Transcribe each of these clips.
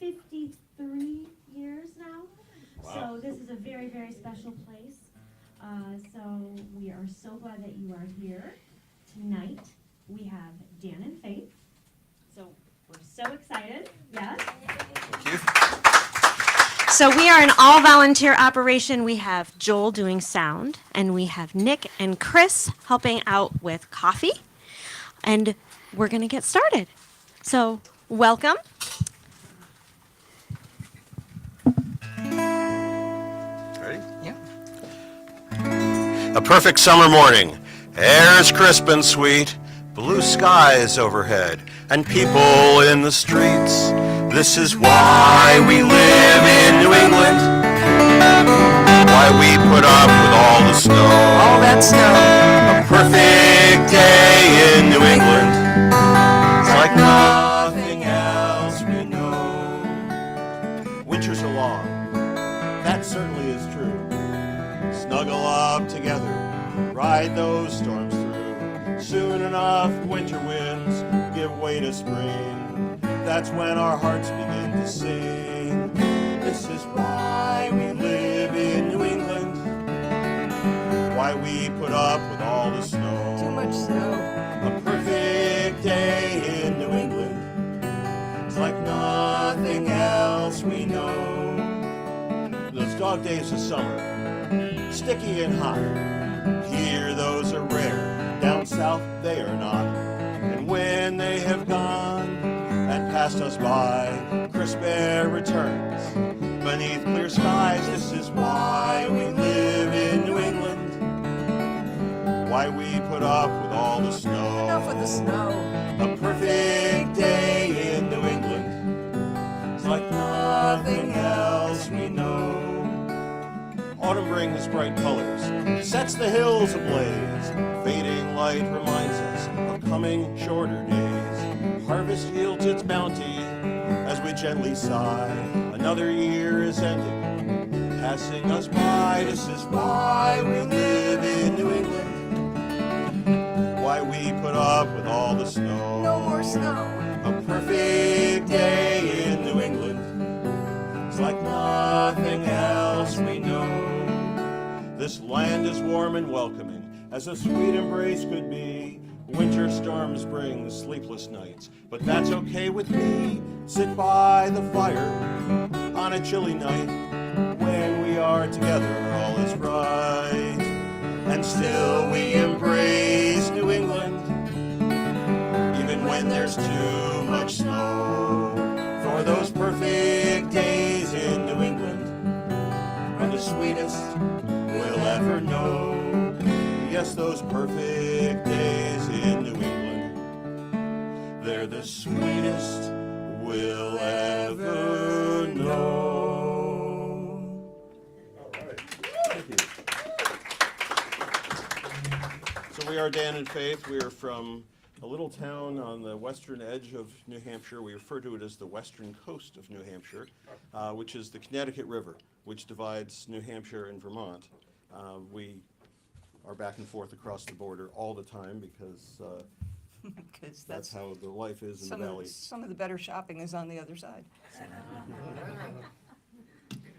53 years now. Wow. So this is a very, very special place. So we are so glad that you are here tonight. We have Dan and Faith. So we're so excited. Yes? Thank you. So we are an all-volunteer operation. We have Joel doing sound, and we have Nick and Chris helping out with coffee. And we're going to get started. So welcome. Ready? Yeah. A perfect summer morning. Air's crisp and sweet. Blue skies overhead. And people in the streets. This is why we live in New England. Why we put up with all the snow. All that snow. A perfect day in New England. It's like nothing else we know. Winters are long. That certainly is true. Snuggle up together. Ride those storms through. Soon enough, winter winds give way to spring. That's when our hearts begin to sing. This is why we live in New England. Why we put up with all the snow. Too much snow. A perfect day in New England. It's like nothing else we know. Those dog days of summer, sticky and hot. Here those are rare. Down south they are not. And when they have gone and passed us by, crisp air returns beneath clear skies. This is why we live in New England. Why we put up with all the snow. Enough with the snow. A perfect day in New England. It's like nothing else we know. Autumn brings bright colors, sets the hills ablaze. Fading light reminds us of coming shorter days. Harvest yields its bounty as we gently sigh. Another year is ending, passing us by. This is why we live in New England. Why we put up with all the snow. No more snow. A perfect day in New England. It's like nothing else we know. This land is warm and welcoming, as a sweet embrace could be. Winter storms bring sleepless nights, but that's okay with me. Sit by the fire on a chilly night. When we are together, all is right. And still we embrace New England, even when there's too much snow. For those perfect days in New England are the sweetest we'll ever know. Yes, those perfect days in New England, they're the sweetest we'll ever know. All right. Thank you. So we are Dan and Faith. We are from a little town on the western edge of New Hampshire. We refer to it as the western coast of New Hampshire, which is the Connecticut River, which divides New Hampshire and Vermont. We are back and forth across the border all the time because that's how the life is in the valley. Some of the better shopping is on the other side.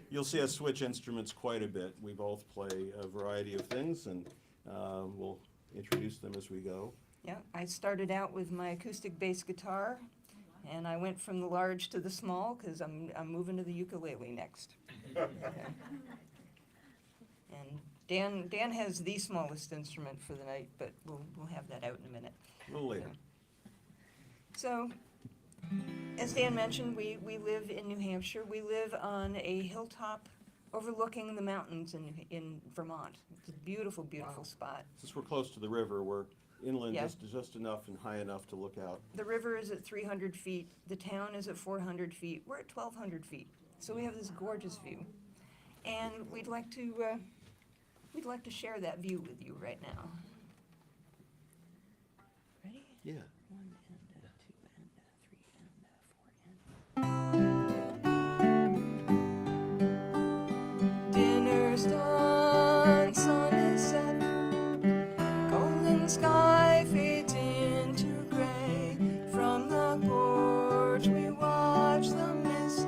You'll see us switch instruments quite a bit. We both play a variety of things, and we'll introduce them as we go. Yeah, I started out with my acoustic bass guitar, and I went from the large to the small because I'm moving to the ukulele next. Okay. And Dan has the smallest instrument for the night, but we'll have that out in a minute. A little later. So, as Dan mentioned, we live in New Hampshire. We live on a hilltop overlooking the mountains in Vermont. It's a beautiful, beautiful spot. Since we're close to the river, we're inland Yeah. just enough and high enough to look out. The river is at 300 feet. The town is at 400 feet. We're at 1,200 feet. So we have this gorgeous view. And we'd like to share that view with you right now. Ready? Yeah. 1 and 2 and 3 and 4 and. Dinner's done, sun is set, golden sky fades into gray. From the porch we watch the mist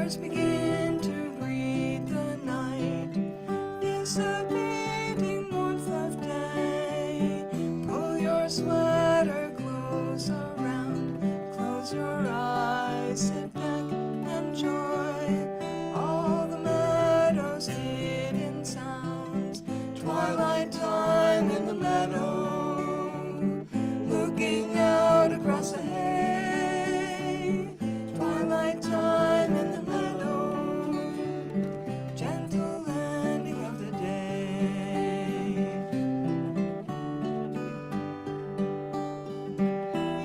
stars begin to greet the night, dissipating warmth of day. Pull your sweater close around, close your eyes, sit back, enjoy all the meadows hid in sounds. Twilight time in the meadow, looking out across the hay. Twilight time in the meadow, gentle landing of the day.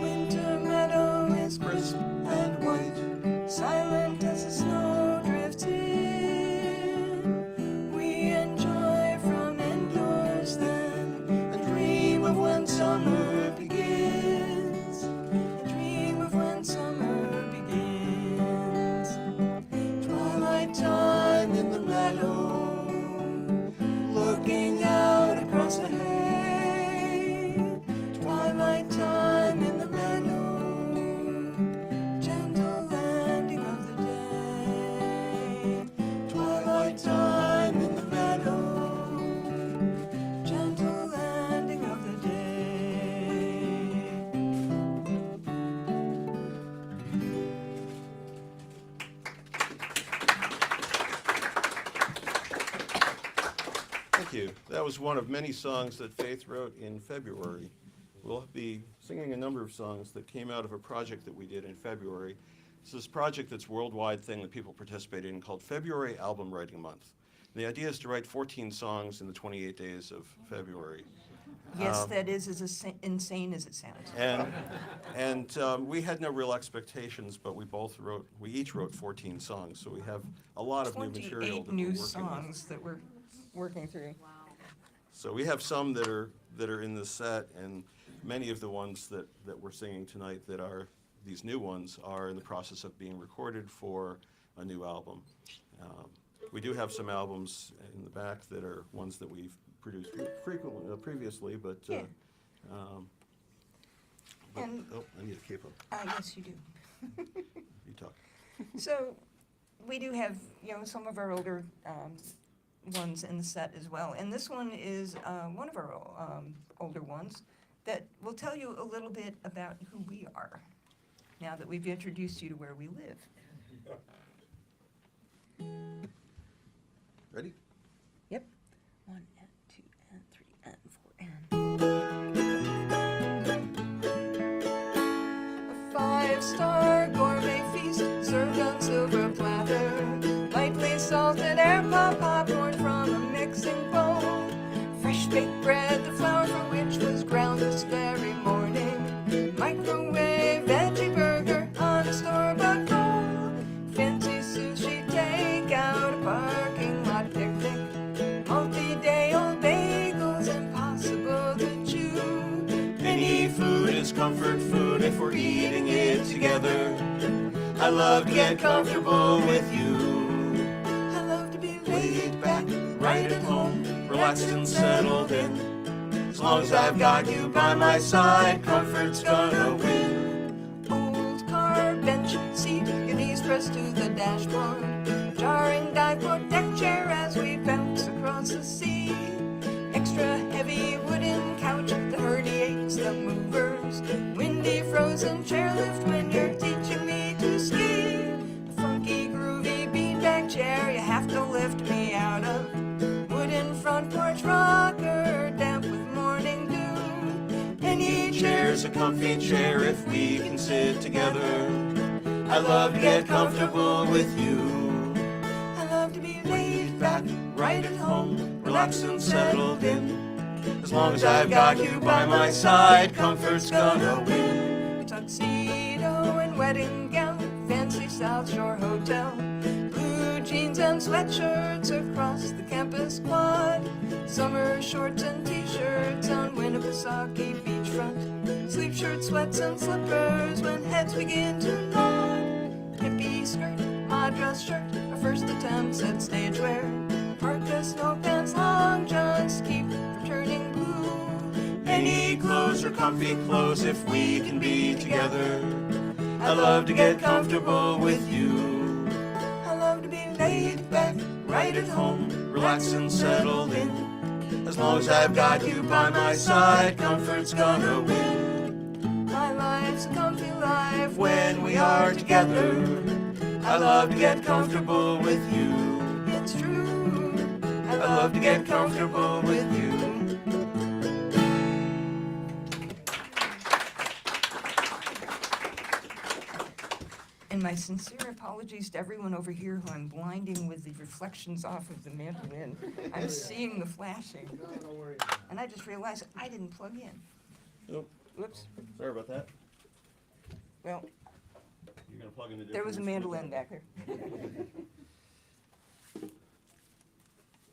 Winter meadow is crisp and white, silent as the snow drifts in. We enjoy from indoors then, and dream of when summer begins. And dream of when summer begins. Twilight time in the meadow, looking out across the hay. Twilight time in the meadow, gentle landing of the day. Twilight time in the meadow, gentle landing of the day. Thank you. That was one of many songs that Faith wrote in February. We'll be singing a number of songs that came out of a project that we did in February. It's this project that's a worldwide thing that people participate in called February Album Writing Month. The idea is to write 14 songs in the 28 days of February. Yes, that is as insane as it sounds. And we had no real expectations, but we each wrote 14 songs, so we have a lot of new material 28 that we're new working with. songs that we're working through. So we have some that are in the set, and many of the ones that we're singing tonight that are these new ones are in the process of being recorded for a new album. We do have some albums in the back that are ones that we've produced frequently previously, but Yeah. but- And- oh, I need a capo. Yes, you do. You talk. So we do have, some of our older ones in the set as well. And this one is one of our older ones that will tell you a little bit about who we are now that we've introduced you to where we live. Ready? Yep. 1 and 2 and 3 and 4 and. A 5-star gourmet feast served on silver platter. Lightly salted air pop popcorn from a mixing bowl. Fresh baked bread, the flour for which was ground this very morning. Microwave veggie burger on a store-bought roll. Fancy sushi takeout, a parking lot picnic. Multi-day old bagels, impossible to chew. Any food is comfort food if we're eating it together. I love to get comfortable with you. I love to be laid back, right at home, relaxed and settled in. As long as I've got you by my side, comfort's gonna win. Old car bench seat, your knees pressed to the dashboard. Jarring dive board deck chair as we bounce across the sea. Extra heavy wooden couch that herniates the movers. Windy frozen chairlift when you're teaching me to ski. A funky groovy beanbag chair you have to lift me out of. Wooden front porch rocker damp with morning dew. Any chair's a comfy chair if we can sit together. I love to get comfortable with you. I love to be laid back, right at home, relaxed and settled in. As long as I've got you by my side, comfort's gonna win. Tuxedo and wedding gown, fancy South Shore hotel. Blue jeans and sweatshirts across the campus quad. Summer shorts and t-shirts on Winnipesaukee beachfront. Sleeve shirts, sweats and slippers when heads begin to nod. Hippie skirt, madras shirt, our first attempts at stage wear. Parka, snow pants, long johns keep from turning blue. Any clothes are comfy clothes if we can be together. I love to get comfortable with you. I be laid back, right at home, relaxed and settled in. As long as I've got you by my side, comfort's gonna win. My life's a comfy life When we are together, I love to get comfortable with you. It's true. I love to get comfortable with you. And my sincere apologies to everyone over here who I'm blinding with the reflections off of the mandolin. I'm seeing the flashing. And I just realized I didn't plug in. Oh, Whoops. sorry about that. Well, You're gonna plug in the there was a mandolin back there.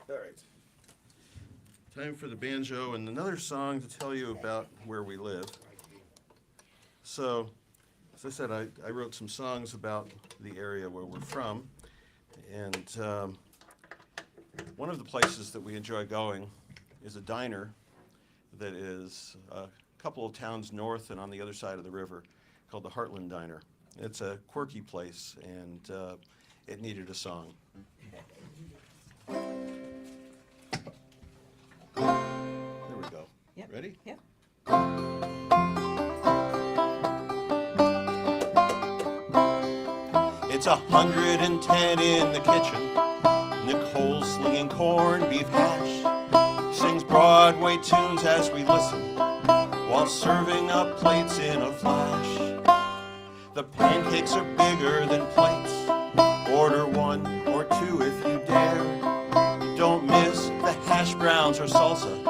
All right. Time for the banjo and another song to tell you about where we live. So, as I said, I wrote some songs about the area where we're from, and one of the places that we enjoy going is a diner that is a couple of towns north and on the other side of the river called the Heartland Diner. It's a quirky place, and it needed a song. There we go. Yep. Ready? Yep. It's 110 in the kitchen. Nicole slinging corned beef hash sings Broadway tunes as we listen while serving up plates in a flash. The pancakes are bigger than plates. Order one or two if you dare. Don't miss the hash browns or salsa,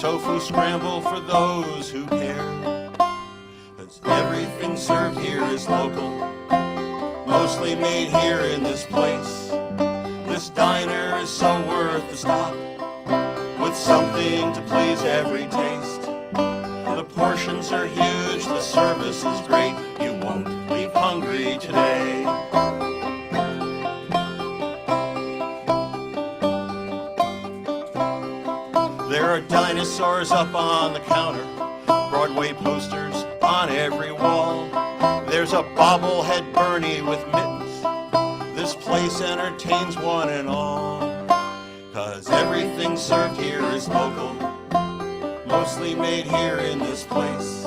tofu scramble for those who care. 'Cause everything served here is local, mostly made here in this place. This diner is so worth the stop, with something to please every taste. The portions are huge, the service is great. You won't leave hungry today. There are dinosaurs up on the counter, Broadway posters on every wall. There's a bobblehead Bernie with mittens. This place entertains one and all. 'Cause everything served here is local, mostly made here in this place.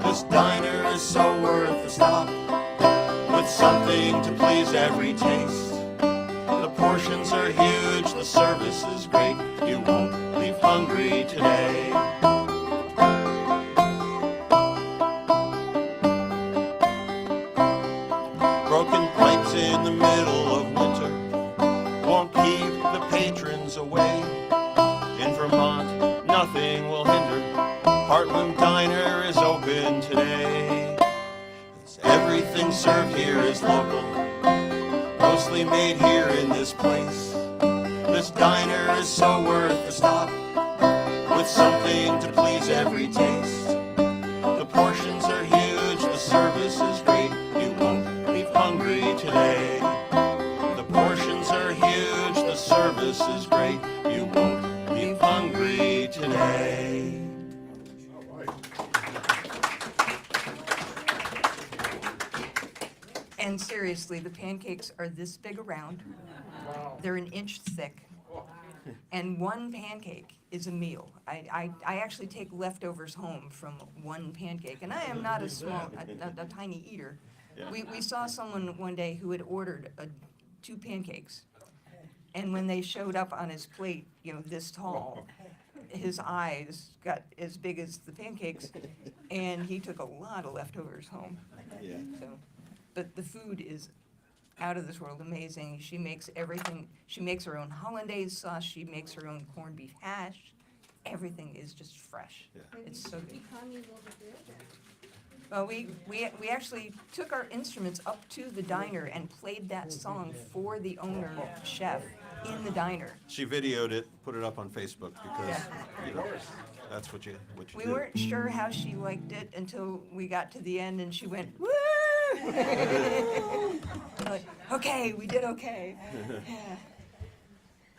This diner is so worth the stop, with something to please every taste. The portions are huge, the service is great. You won't leave hungry today. Broken pipes in the middle of winter won't keep the patrons away. In Vermont, nothing will hinder. Heartland Diner is open today. 'Cause everything served here is local, mostly made here in this place. This diner is so worth the stop, with something to please every taste. The portions are huge, the service is great. You won't leave hungry today. The portions are huge, the service is great. You won't leave hungry today. And seriously, the pancakes are this big around. They're an inch thick. And one pancake is a meal. I actually take leftovers home from one pancake, and I am not a tiny eater. Yeah. We saw someone one day who had ordered 2 pancakes, and when they showed up on his plate, this tall, his eyes got as big as the pancakes, and he took a lot of leftovers home. Yeah. So, but the food is out of this world amazing. She makes everything. She makes her own hollandaise sauce. She makes her own corned beef hash. Everything is just fresh. Yeah. It's so good. Well, we actually took our instruments up to the diner and played that song for the owner chef in the diner. She videoed it, put it up on Facebook because that's what you We do. weren't sure how she liked it until we got to the end and she went, woo! Like, okay, we did okay.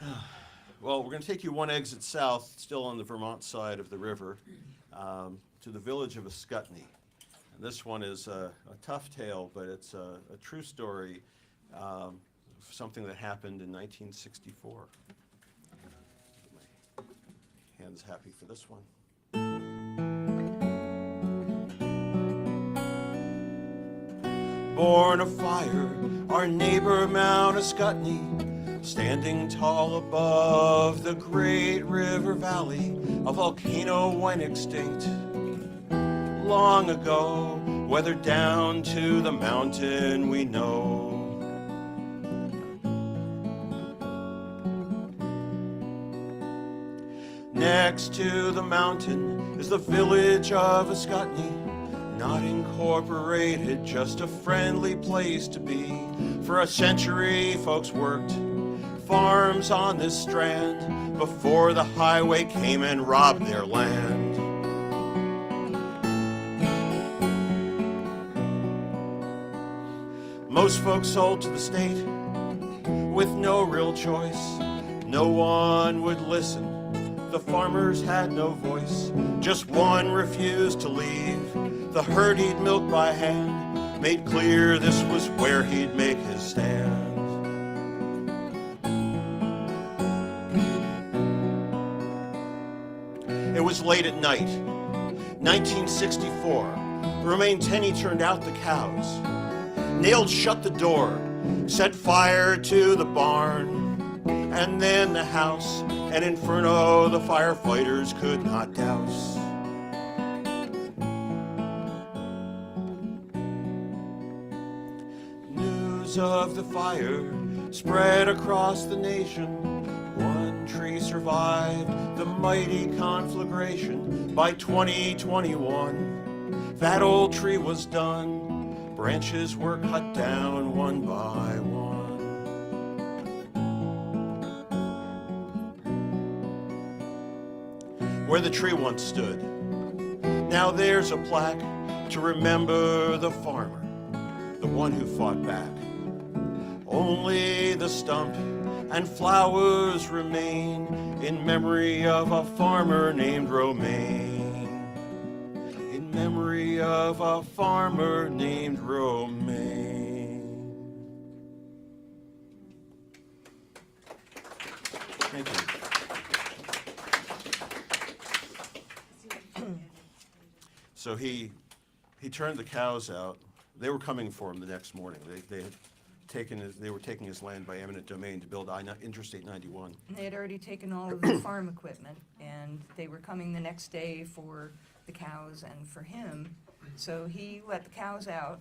Yeah. Well, we're going to take you one exit south, still on the Vermont side of the river, to the village of Ascutney. And this one is a tough tale, but it's a true story. something that happened in 1964. My hand's happy for this one. Born of fire, our neighbor Mount Ascutney, standing tall above the great river valley, a volcano went extinct long ago, weathered down to the mountain we know. Next to the mountain is the village of Ascutney, not incorporated, just a friendly place to be. For a century, folks worked farms on this strand before the highway came and robbed their land. Most folks sold to the state with no real choice. No one would listen. The farmers had no voice. Just one refused to leave. The herd he'd milk by hand made clear this was where he'd make his stand. It was late at night, 1964. Romaine Tenney turned out the cows, nailed shut the door, set fire to the barn, and then the house, an inferno the firefighters could not douse. News of the fire spread across the nation. One tree survived the mighty conflagration. By 2021, that old tree was done. Branches were cut down one by one. Where the tree once stood, now there's a plaque to remember the farmer, the one who fought back. Only the stump and flowers remain in memory of a farmer named Romaine. In memory of a farmer named Romaine. Thank you. So he turned the cows out. They were coming for him the next morning. They were taking his land by eminent domain to build Interstate 91. They had already taken all of the farm equipment, and they were coming the next day for the cows and for him. So he let the cows out,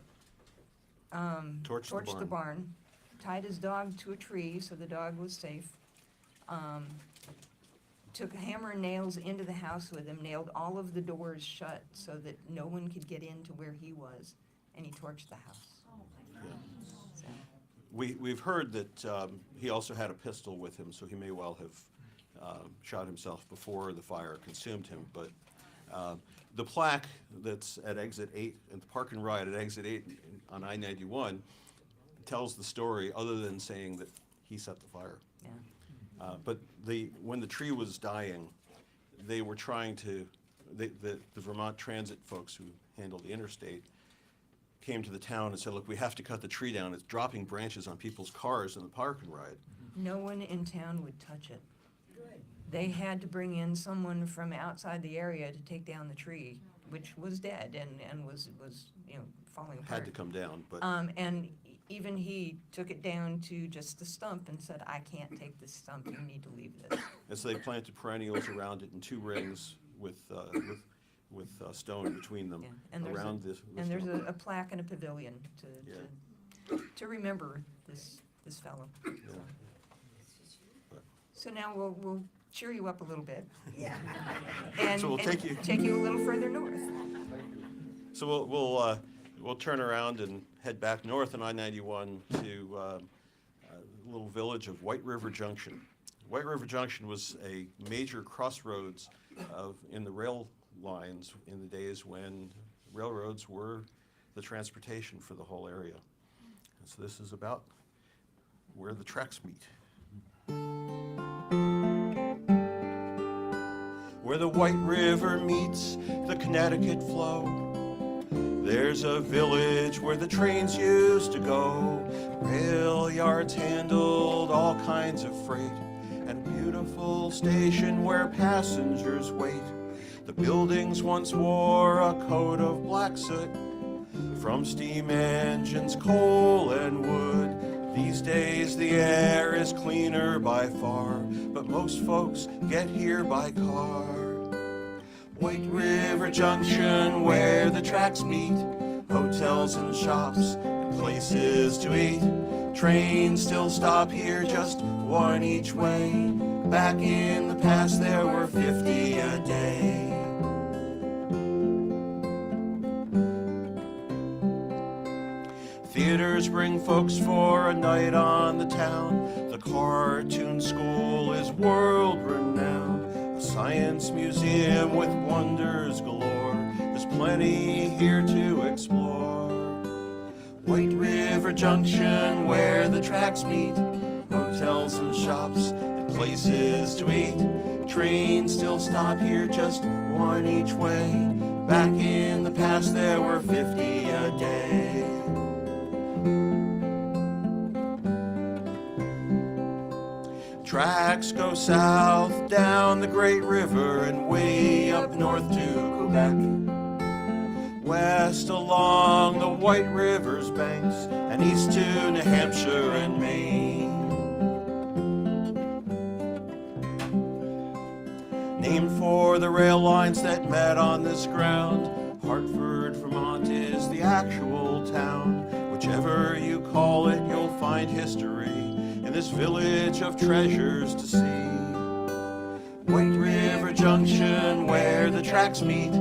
torched the barn, tied his dog to a tree so the dog was safe, took a hammer and nails into the house with him, nailed all of the doors shut so that no one could get into where he was, and he torched the house. Yeah. So, We've heard that he also had a pistol with him, so he may well have shot himself before the fire consumed him. But the plaque that's at exit 8, at the park and ride at exit 8 on I-91 tells the story, other than saying that he set the fire. yeah. But when the tree was dying, they were trying to, the Vermont Transit folks who handled the interstate came to the town and said, look, we have to cut the tree down. It's dropping branches on people's cars in the park and ride. No one in town would touch it. They had to bring in someone from outside the area to take down the tree, which was dead and was falling apart. Had to come down, but And even he took it down to just the stump and said, I can't take this stump, you need to leave this. and so they planted perennials around it in 2 rings with stone between them Yeah, and there's around this. And there's stone. a plaque and a pavilion to remember this fellow. Yeah. So now we'll cheer you up a little bit. Yeah. And, So we'll and take you- a little further north. So we'll turn around and head back north on I-91 to a little village of White River Junction. White River Junction was a major crossroads in the rail lines in the days when railroads were the transportation for the whole area. And so this is about where the tracks meet. Where the White River meets the Connecticut flow, there's a village where the trains used to go. Rail yards handled all kinds of freight, and a beautiful station where passengers wait. The buildings once wore a coat of black soot from steam engines, coal and wood. These days the air is cleaner by far, but most folks get here by car. White River Junction, where the tracks meet, hotels and shops and places to eat. Trains still stop here, just one each way. Back in the past there were 50 a day. Theaters bring folks for a night on the town. The cartoon school is world-renowned. A science museum with wonders galore. There's plenty here to explore. White River Junction, where the tracks meet, hotels and shops and places to eat. Trains still stop here, just one each way. Back in the past there were 50 a day. Tracks go south down the Great River and way up north to Quebec. West along the White River's banks and east to New Hampshire and Maine. Named for the rail lines that met on this ground, Hartford, Vermont is the actual town. Whichever you call it, you'll find history in this village of treasures to see. White River Junction, where the tracks meet,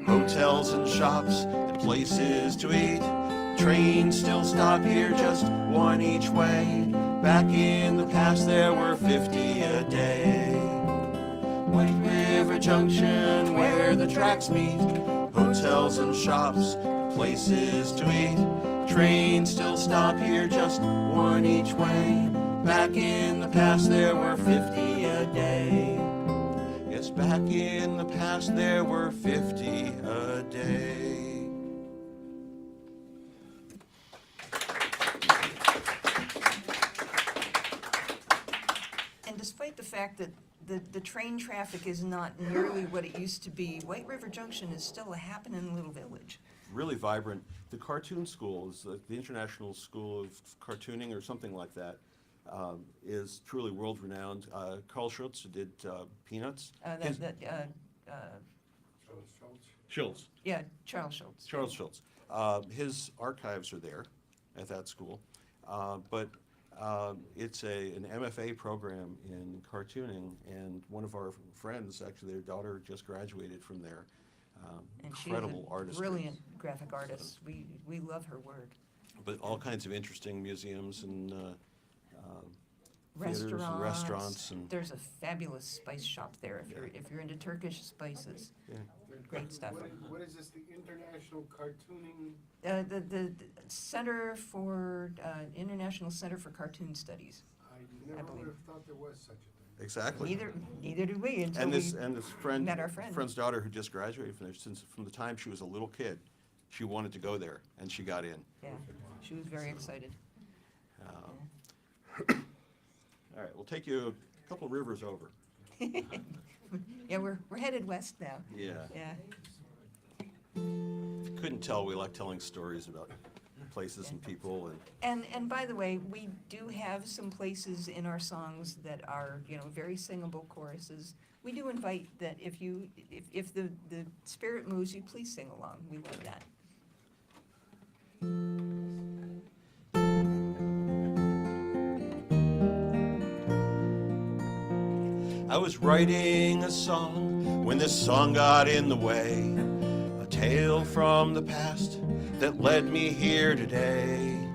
hotels and shops and places to eat. Trains still stop here, just one each way. Back in the past there were 50 a day. White River Junction, where the tracks meet, hotels and shops and places to eat. Trains still stop here, just one each way. Back in the past there were 50 a day. Yes, back in the past there were 50 a day. And despite the fact that the train traffic is not nearly what it used to be, White River Junction is still a happening little village. Really vibrant. The cartoon school is the International School of Cartooning or something like that. Is truly world-renowned. Carl Schultz, who did Peanuts. Schultz. Yeah, Charles Schultz. Charles Schultz. His archives are there at that school. But it's an MFA program in cartooning, and one of our friends, actually their daughter just graduated from there. And Incredible she's a artist. brilliant graphic artist. We love her work. But all kinds of interesting museums and theaters and restaurants. And There's a fabulous spice shop there if you're into Turkish spices. yeah. Great stuff. What is this, the International Cartooning? The Center for International Center for Cartoon Studies. I never believe. would have thought there was such a thing. Exactly. Neither did we until And this we met our friend. friend's daughter who just graduated from there, from the time she was a little kid, she wanted to go there, and she got in. Yeah, she was very excited. All right, we'll take you a couple rivers over. Yeah, we're headed west now. Yeah. Yeah. If you couldn't tell, we like telling stories about places and people. And by the way, we do have some places in our songs that are, very singable choruses. We do invite that if the spirit moves you, please sing along. We love that. I was writing a song when this song got in the way. A tale from the past that led me here today.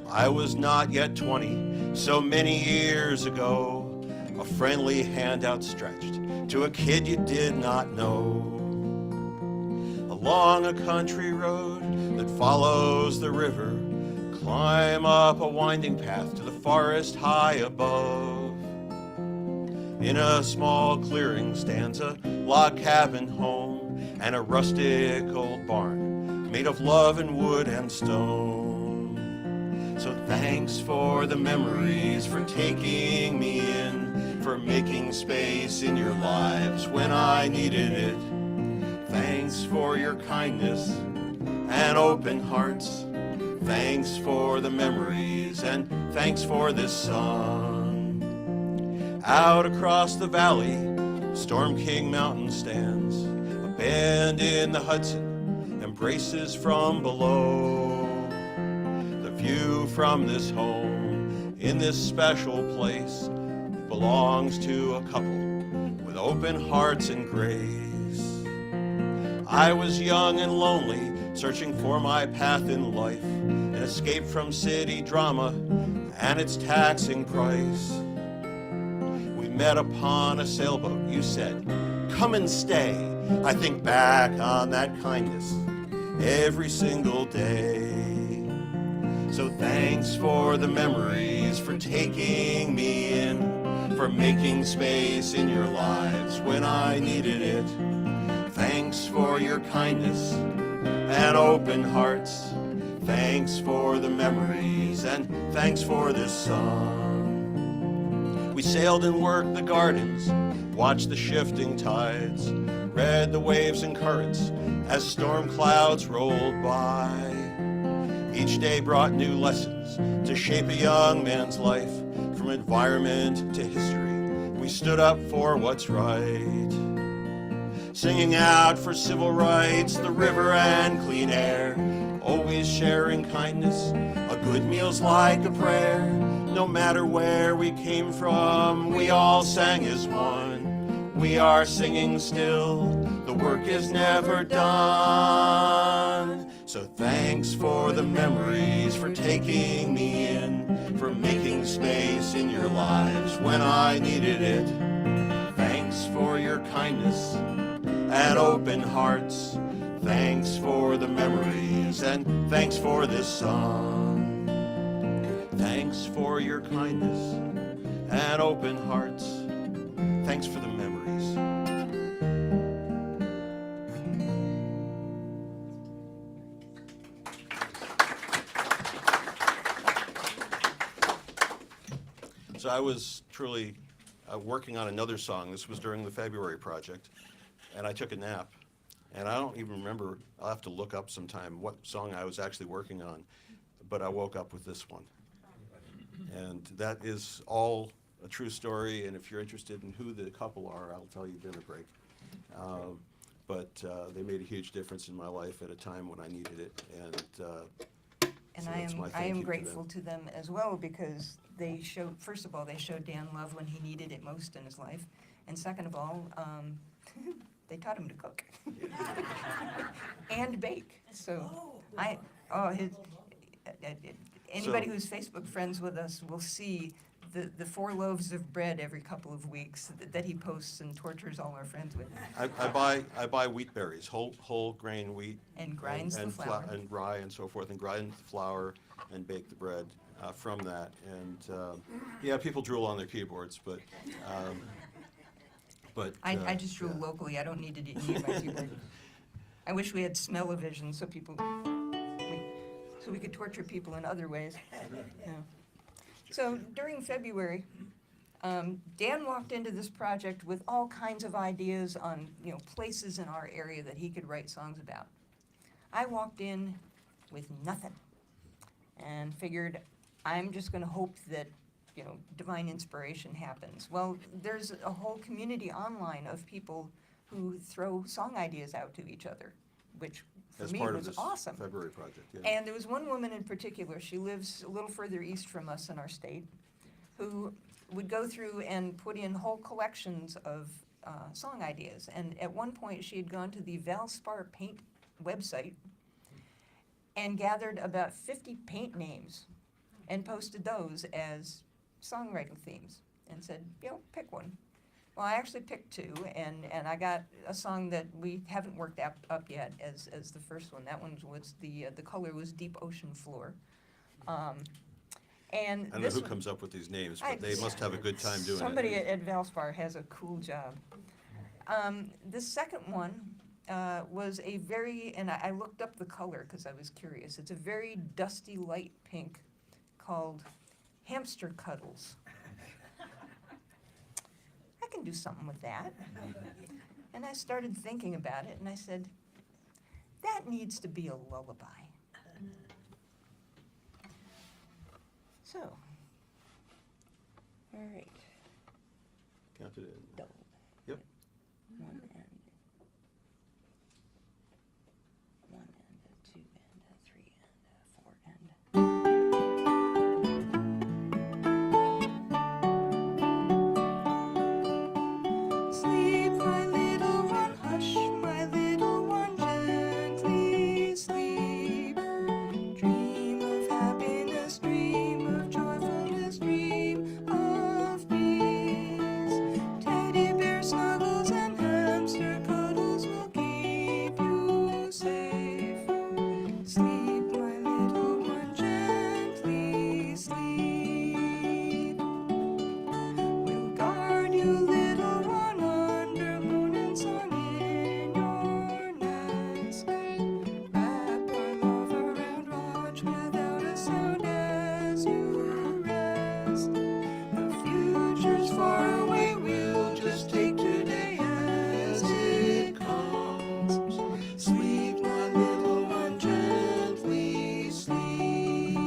I was not yet 20, so many years ago. A friendly hand outstretched to a kid you did not know. Along a country road that follows the river, climb up a winding path to the forest high above. In a small clearing stands a log cabin home and a rustic old barn made of love and wood and stone. So Thanks for the memories, for taking me in, for making space in your lives when I needed it. Thanks for your kindness and open hearts. Thanks for the memories, and thanks for this song. Out across the valley, Storm King Mountain stands, a bend in the Hudson, embraces from below. The view from this home, in this special place, belongs to a couple with open hearts and grace. I was young and lonely, searching for my path in life, an escape from city drama and its taxing price. We met upon a sailboat. You said, "Come and stay." I think back on that kindness every single day. So thanks for the memories, for taking me in, for making space in your lives when I needed it. Thanks for your kindness and open hearts. Thanks for the memories, and thanks for this song. We sailed and worked the gardens, watched the shifting tides, read the waves and currents as storm clouds rolled by. Each day brought new lessons to shape a young man's life. From environment to history, we stood up for what's right. Singing out for civil rights, the river and clean air, always sharing kindness, a good meal's like a prayer. No matter where we came from, we all sang as one. We are singing still, the work is never done. So thanks for the memories, for taking me in, for making space in your lives when I needed it. Thanks for your kindness and open hearts. Thanks for the memories, and thanks for this song. Thanks for your kindness and open hearts. Thanks for the memories. So I was truly working on another song. This was during the February project, and I took a nap. And I don't even remember, I'll have to look up sometime what song I was actually working on, but I woke up with this one. And that is all a true story, and if you're interested in who the couple are, I'll tell you dinner break. But they made a huge difference in my life at a time when I needed it, and so that's my I thank am you to grateful them. to them as well, because they showed, first of all, they showed Dan love when he needed it most in his life, and second of all, they taught him to cook and bake. So anybody So- who's Facebook friends with us will see the 4 loaves of bread every couple of weeks that he posts and tortures all our friends with. I buy wheat berries, whole grain wheat. And grinds the flour. And rye and so forth, and grind the flour and bake the bread from that. And yeah, people drool on their keyboards, but I just drew yeah. locally. I don't need to need my keyboard. I wish we had smell-o-vision so we could torture people in other ways. Yeah. So during February, Dan walked into this project with all kinds of ideas on, places in our area that he could write songs about. I walked in with nothing and figured I'm just going to hope that divine inspiration happens. Well, there's a whole community online of people who throw song ideas out to each other, which for As me part of was this awesome. February project, yeah. And there was one woman in particular, she lives a little further east from us in our state, who would go through and put in whole collections of song ideas. And at one point, she had gone to the Valspar Paint website and gathered about 50 paint names and posted those as songwriting themes and said, pick one. Well, I actually picked 2, and I got a song that we haven't worked up yet as the first one. That one was the color was Deep Ocean Floor. And I don't know this who one- comes up with these names, but they must have a good time doing Somebody it. at Valspar has a cool job. The second one was a very, and I looked up the color because I was curious. It's a very dusty light pink called Hamster Cuddles. I can do something with that. And I started thinking about it, and I said, that needs to be a lullaby. So, all right, Count it in. double. Yep. One and one and a two and a three and a four and sleep, my little one, hush, my little one, gently sleep. Dream of happiness, dream of joyfulness, dream of peace. Teddy bear snuggles and hamster cuddles will keep you safe. Sleep, my little one, gently sleep. We'll guard you, little one, under moon and sun in your nest. Wrap our love around, watch without a sound as you rest. The future's far away, we'll just take today as it comes. Sleep, my little one, gently sleep.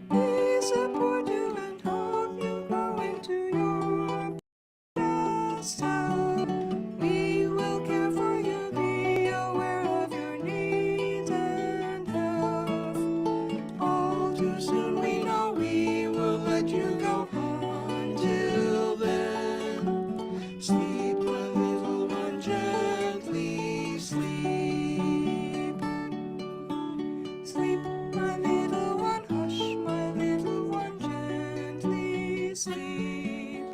We support you and help you grow into your best self. We will care for you, be aware of your needs and health. All too soon we know we will let you go. Until then, sleep, my little one, gently sleep. Sleep, my little one, hush, my little one, gently sleep.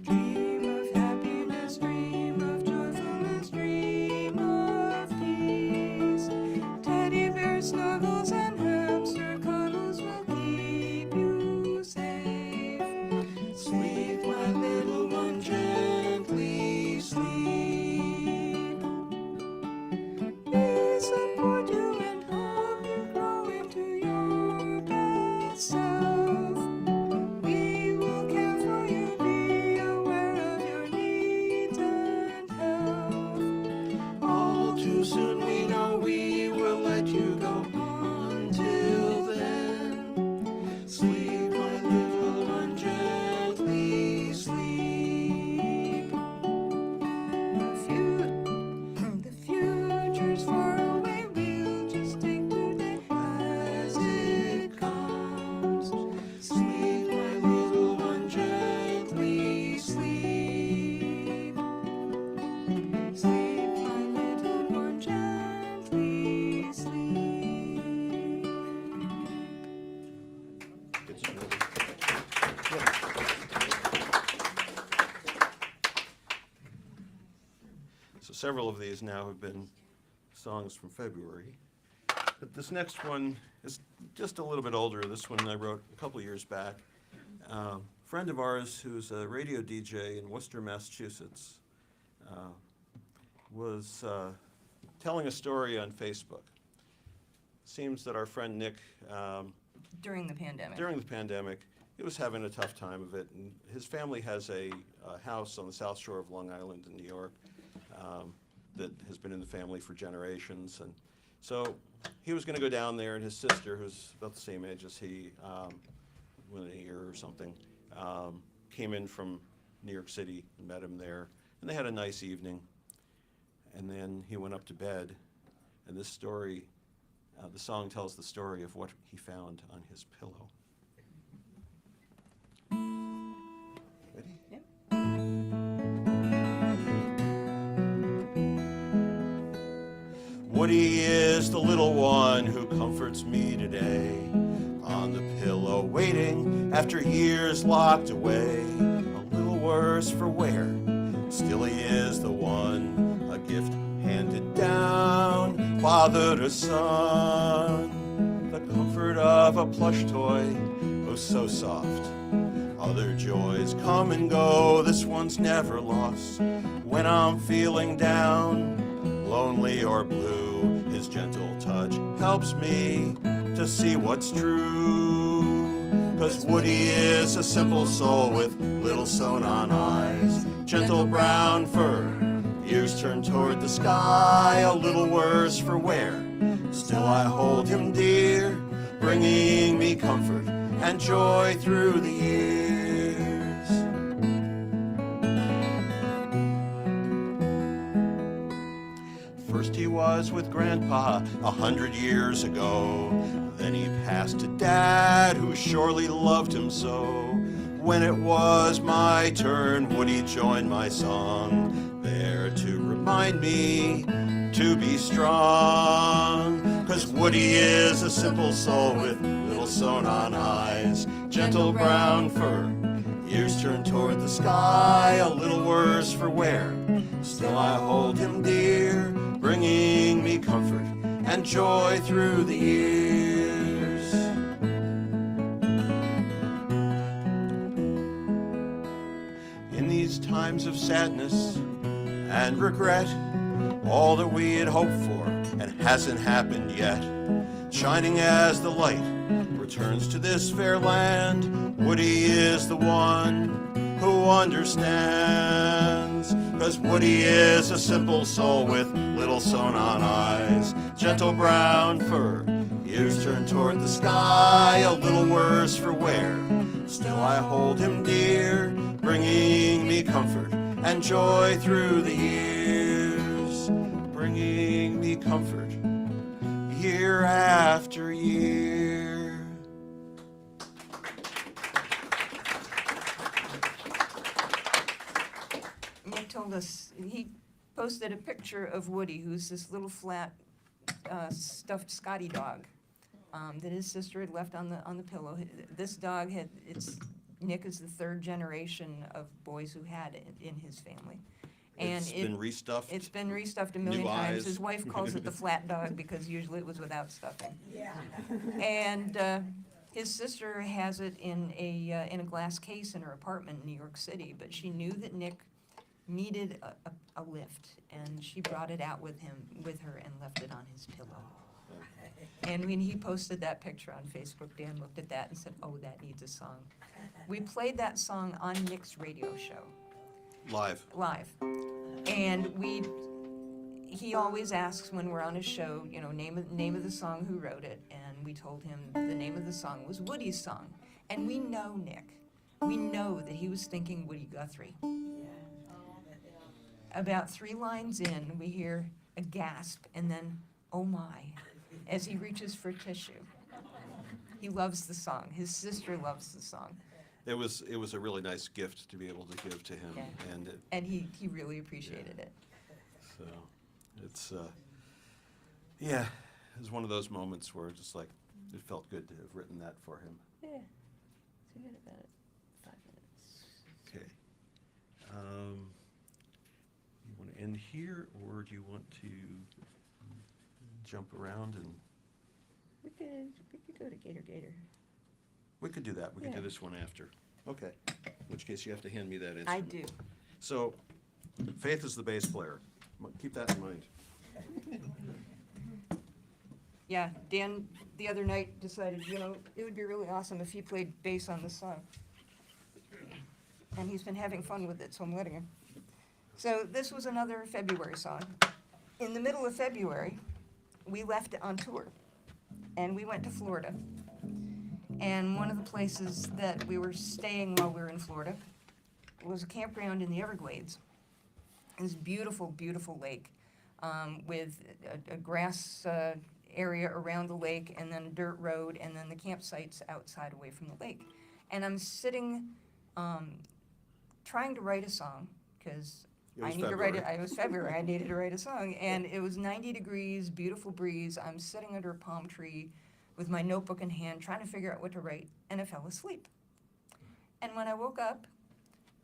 Dream of happiness, dream of joyfulness, dream of peace. Teddy bear snuggles and hamster cuddles will keep you safe. Sleep, my little one, gently sleep. We support you and help you grow into your best self. We will care for you, be aware of your needs and health. All too soon we know we will let you go. Until then, sleep, my little one, gently sleep. The future's far away, we'll just take today as it comes. Sleep, my little one, gently sleep. Sleep, my little one, gently sleep. Good job. So several of these now have been songs from February. But this next one is just a little bit older. This one I wrote a couple years back. A friend of ours who's a radio DJ in Worcester, Massachusetts, was telling a story on Facebook. Seems that our friend Nick, During the pandemic. during the pandemic, he was having a tough time of it, and his family has a house on the South Shore of Long Island in New York that has been in the family for generations, and so he was going to go down there, and his sister, who's about the same age as he, within a year or something, came in from New York City and met him there, and they had a nice evening, and then he went up to bed, and this story, the song tells the story of what he found on his pillow. Ready? Yep. Woody is the little one who comforts me today, on the pillow waiting after years locked away, a little worse for wear, still he is the one, a gift handed down, father to son, the comfort of a plush toy, oh so soft. Other joys come and go, this one's never lost. When I'm feeling down, lonely or blue, his gentle touch helps me to see what's true. 'Cause Woody is a simple soul with little sewn-on eyes, gentle brown fur, ears turned toward the sky, a little worse for wear. Still I hold him dear, bringing me comfort and joy through the years. First he was with Grandpa 100 years ago. Then he passed to Dad, who surely loved him so. When it was my turn, Woody joined my song, there to remind me to be strong. 'Cause Woody is a simple soul with little sewn-on eyes, gentle brown fur, ears turned toward the sky, a little worse for wear. Still I hold him dear, bringing me comfort and joy through the years. In these times of sadness and regret, all that we had hoped for and hasn't happened yet, shining as the light returns to this fair land, Woody is the one who understands. 'Cause Woody is a simple soul with little sewn-on eyes, gentle brown fur, ears turned toward the sky, a little worse for wear. Still I hold him dear, bringing me comfort and joy through the years, bringing me comfort year after year. Nick told us, he posted a picture of Woody, who's this little flat stuffed Scotty dog that his sister had left on the pillow. This dog Nick is the third generation of boys who had it in his family. And It's been restuffed. It's been restuffed a million New times. eyes. His wife calls it the flat dog because usually it was without stuffing. Yeah. And his sister has it in a glass case in her apartment in New York City, but she knew that Nick needed a lift, and she brought it out with her and left it on his pillow. And when he posted that picture on Facebook, Dan looked at that and said, "Oh, that needs a song." We played that song on Nick's radio show, Live. and he always asks when we're on his show, name of the song, who wrote it, and we told him the name of the song was Woody's song. And we know Nick. We know that he was thinking Woody Guthrie. About 3 lines in, we hear a gasp and then, "Oh my," as he reaches for tissue. He loves the song. His sister loves the song. It was a really nice gift to be able to give to him, Yeah. and And he really appreciated it. so it's yeah, it was one of those moments where just like it felt good to have written that for him. Yeah. So we got about 5 minutes. Okay. You want to end here, or do you want to jump around and? We could go to Gator. We could do that. We could Yeah. do this one after. Okay. In which case you have to hand me that instrument. I do. So, Faith is the bass player. Keep that in mind. Yeah, Dan the other night decided, it would be really awesome if he played bass on this song. And he's been having fun with it, so I'm letting him. So this was another February song. In the middle of February, we left on tour, and we went to Florida. And one of the places that we were staying while we were in Florida was a campground in the Everglades. This beautiful, beautiful lake with a grass area around the lake, and then a dirt road, and then the campsites outside away from the lake. And I'm sitting trying to write a song, because It was I need to write it. February. It was February. I needed to write a song, and it was 90 degrees, beautiful breeze. I'm sitting under a palm tree with my notebook in hand, trying to figure out what to write, and I fell asleep. And when I woke up,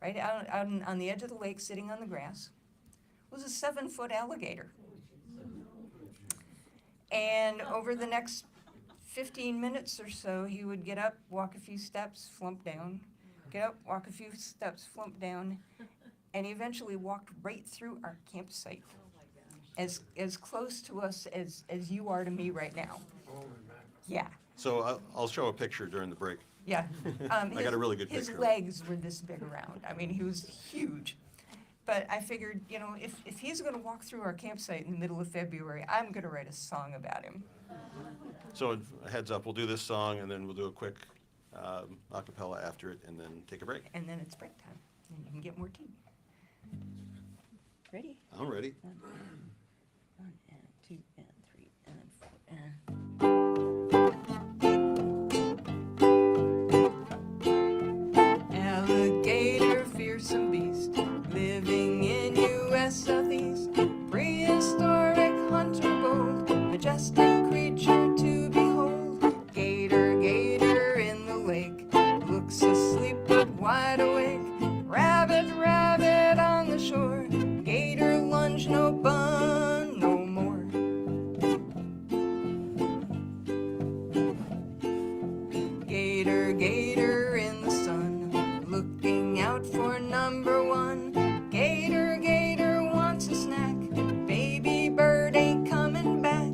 right out on the edge of the lake, sitting on the grass, was a 7-foot alligator. And over the next 15 minutes or so, he would get up, walk a few steps, flump down, get up, walk a few steps, flump down, and he eventually walked right through our campsite, as close to us as you are to me right now. Yeah, So I'll show a picture during the break. yeah. I got a really good His picture. legs were this big around. I mean, he was huge. But I figured, you know, if he's gonna walk through our campsite in the middle of February, I'm gonna write a song about him. So a heads up, we'll do this song and then we'll do a quick a cappella after it and then take a break. And then it's break time, and you can get more tea. Ready? I'm ready. 1 and 2 and 3 and 4 and. Alligator, fearsome beast, living in U.S. Southeast. Prehistoric hunter bold, majestic creature to behold. Gator, gator in the lake, looks asleep but wide awake. Rabbit, rabbit on the shore, gator lunge, no bun, no more. Gator, gator in the sun, looking out for number one. Gator, gator wants a snack, baby bird ain't coming back.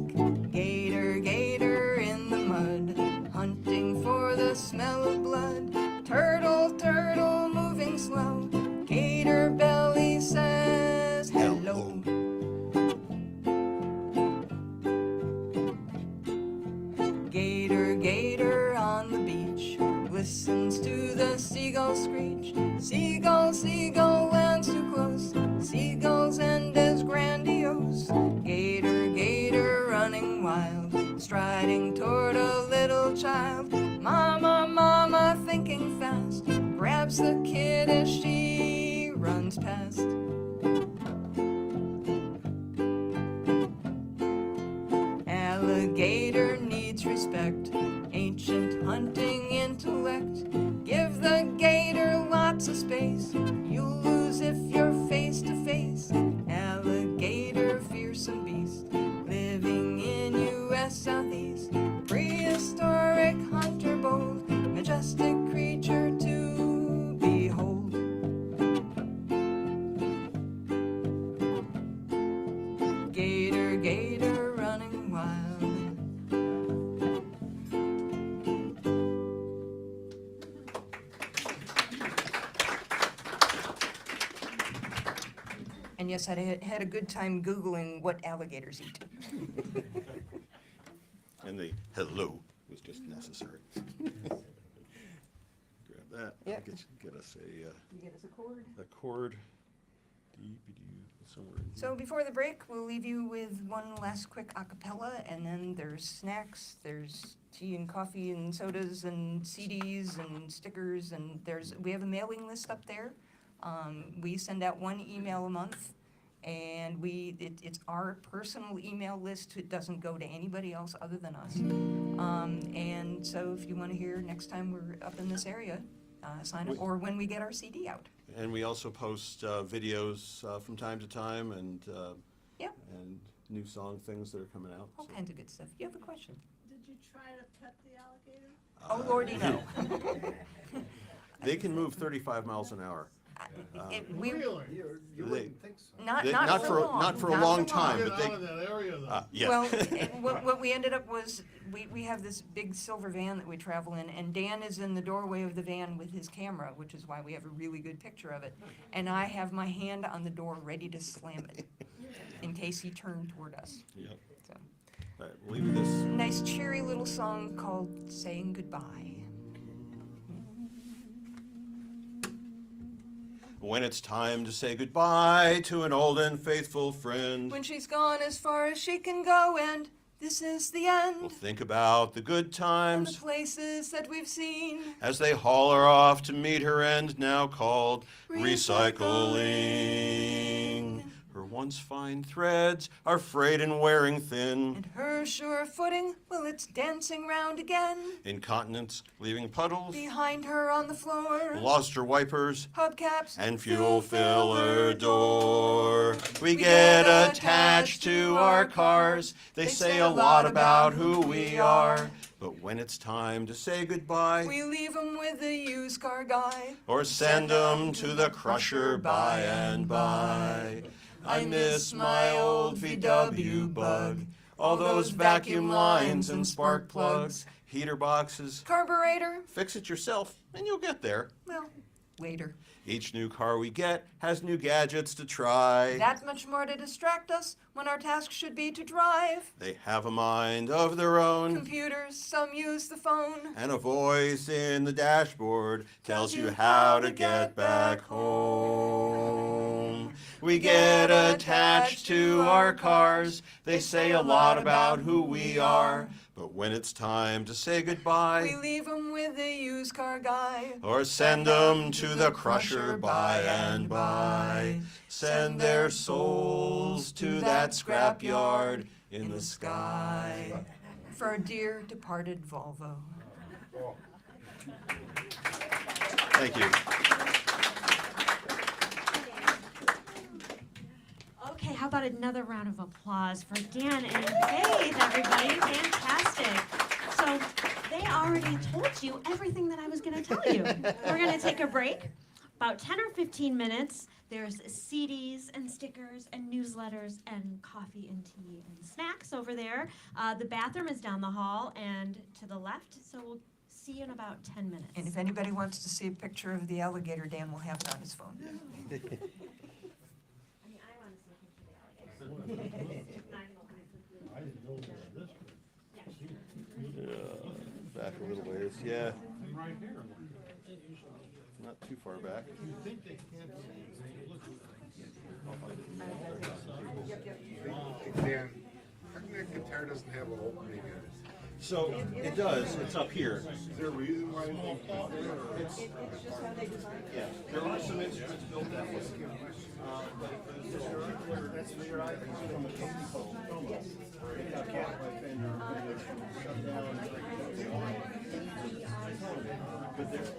Gator, gator in the mud, hunting for the smell of blood. Turtle, turtle moving slow, gator belly says hello. Gator, gator on the beach, listens to the seagull screech. Seagull, seagull lands too close, seagull's end is grandiose. Gator, gator running wild, striding toward a little child. Mama, mama thinking fast, grabs the kid as she runs past. Alligator needs respect, ancient hunting intellect. Give the gator lots of space, you'll lose if you're face to face. Alligator, fearsome beast, living in U.S. Southeast. Prehistoric hunter bold, majestic creature to behold. Gator, gator running wild. And yes, I had a good time Googling what alligators eat. And the hello was just necessary. Grab that. Yep. Get us You get us a cord. a chord. Somewhere in here. So before the break, we'll leave you with one last quick acapella, and then there's snacks, there's tea and coffee and sodas and CDs and stickers, and we have a mailing list up there. We send out one email a month, and it's our personal email list. It doesn't go to anybody else other than us. And so if you want to hear next time we're up in this area, sign up, or when we get our CD out. And we also post videos from time to time and Yep. and new song things that are coming out. All kinds of good stuff. You have a question? Did you try to pet the alligator? Oh, Lordy, no. They can move 35 miles an hour. We, You They- wouldn't think so. not Not for long. not for a Not long long. time, Get but they. out of that area though. Yeah. Well, what we ended up was, we have this big silver van that we travel in, and Dan is in the doorway of the van with his camera, which is why we have a really good picture of it. And I have my hand on the door ready to slam it, in case he turned toward us. Yep. So, All right, we'll leave you this. nice cheery little song called Saying Goodbye. When it's time to say goodbye to an old and faithful friend, When she's gone as far as she can go, and this is the end. we'll think about the good And the times places that we've seen. as they haul her off to meet her end, now called Recycling. recycling. Her once fine threads are frayed and wearing thin. And her sure footing, well, it's dancing round again. Incontinence, leaving puddles, Behind her on the floor, lost her wipers, hubcaps, and fuel filler door. We get attached to our cars. They say a lot about who we are. But when it's time to say goodbye, we leave 'em with the used car guy. or send 'em to the crusher by and by. I miss my old VW bug All those vacuum lines and spark plugs, heater boxes. Carburetor? Fix it yourself and you'll get there. Well, later. Each new car we get has new gadgets to try. That much more to distract us when our task should be to drive. They have a mind of their own, Computers, some use the phone. and a voice in the dashboard tells you how to get back home. We get attached to our cars. They say a lot about who we are. But when it's time to say We goodbye, leave 'em with the used car guy. or send them to the crusher by and by, send their souls to that scrapyard in the sky. For a dear departed Volvo. Thank you. Okay, how about another round of applause for Dan and Faith, everybody? Fantastic. So they already told you everything that I was going to tell you. We're going to take a break, about 10 or 15 minutes. There's CDs and stickers and newsletters and coffee and tea and snacks over there. The bathroom is down the hall and to the left, so we'll see you in about 10 minutes. And if anybody wants to see a picture of the alligator, Dan will have it on his phone. Back a little ways, yeah. Not too far back. Dan, how come that guitar doesn't have an opening in it? So it does, it's up here. Is there a reason why it's there? Yeah, there are some instruments built that way. But there's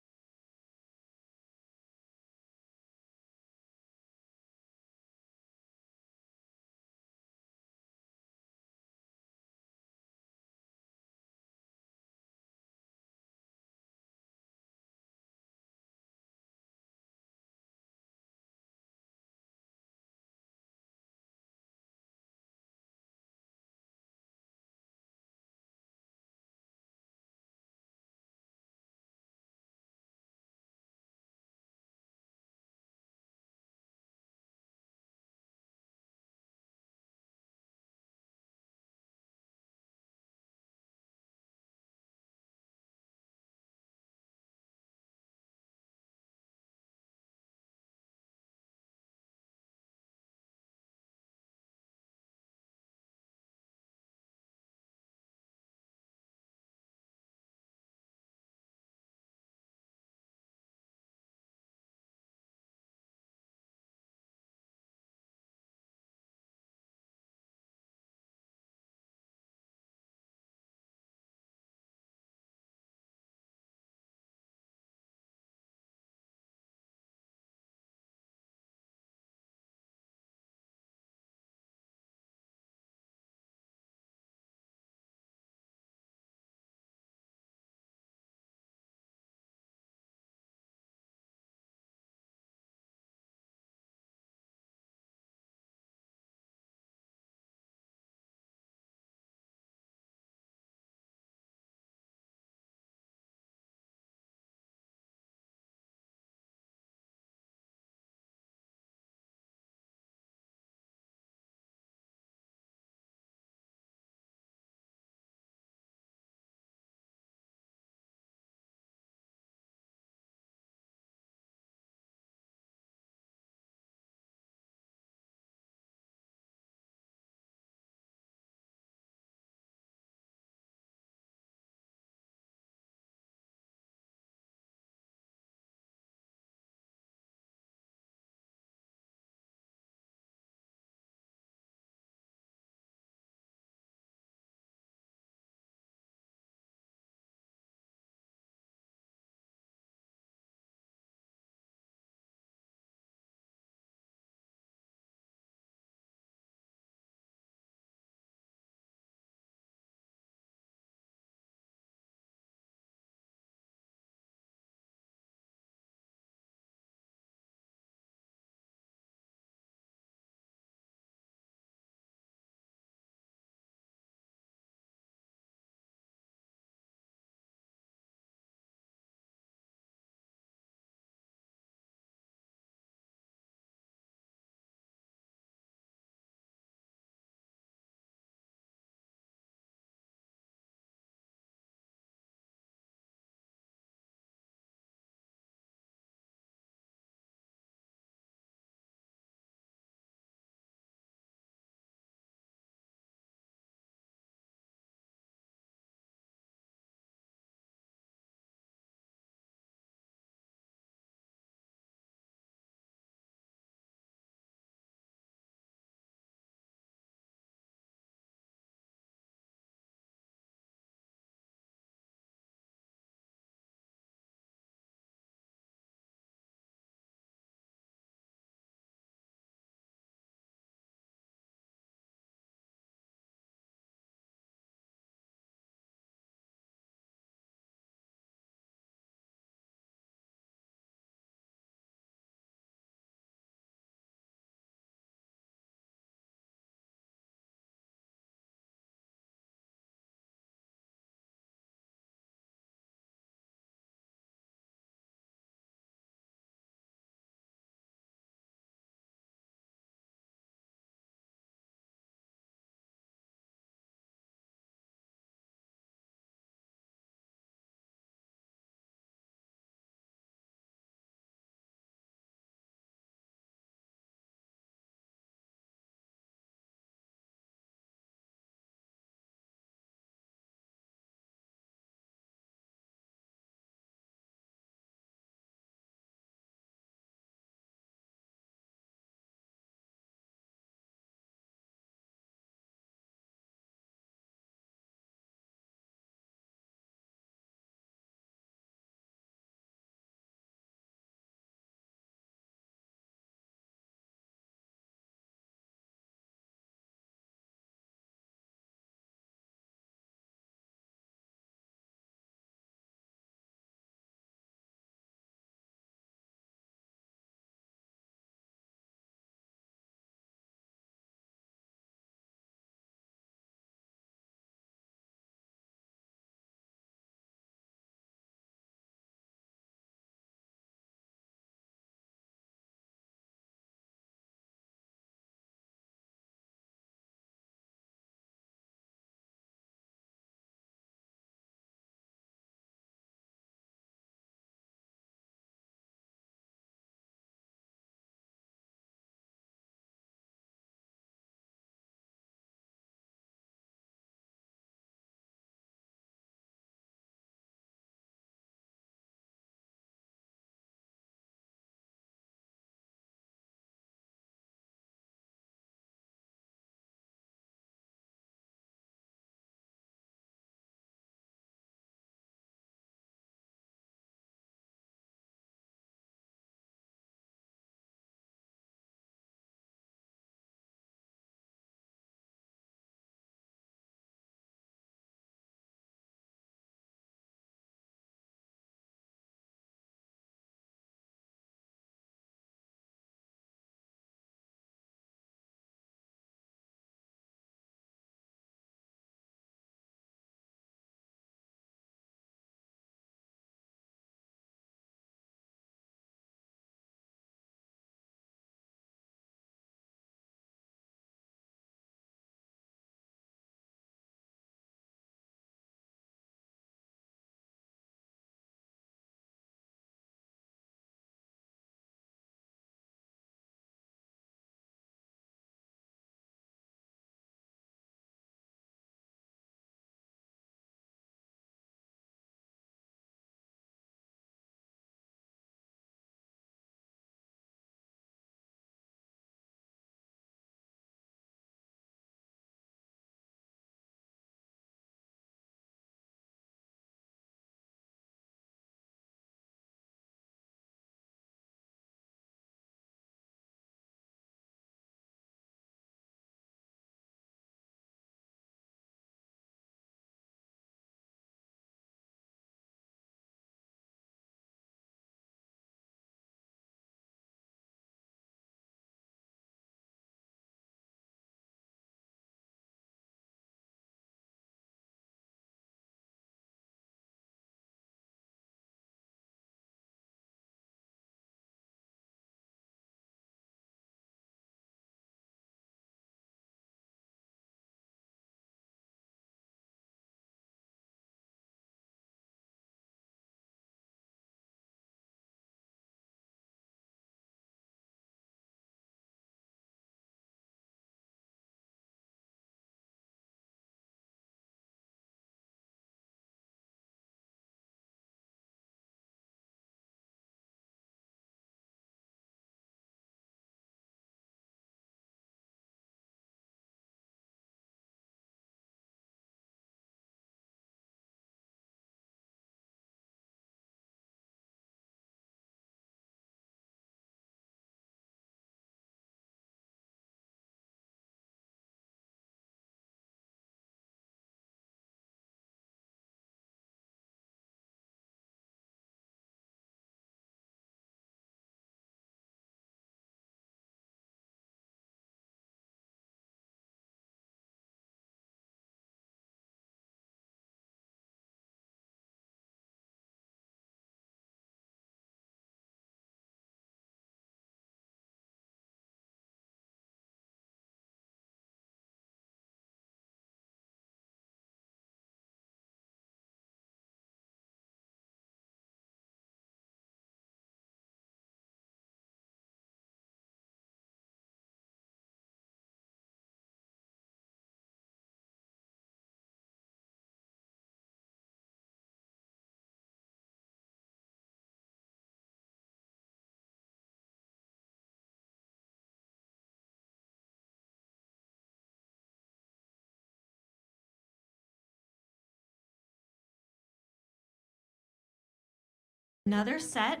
Another set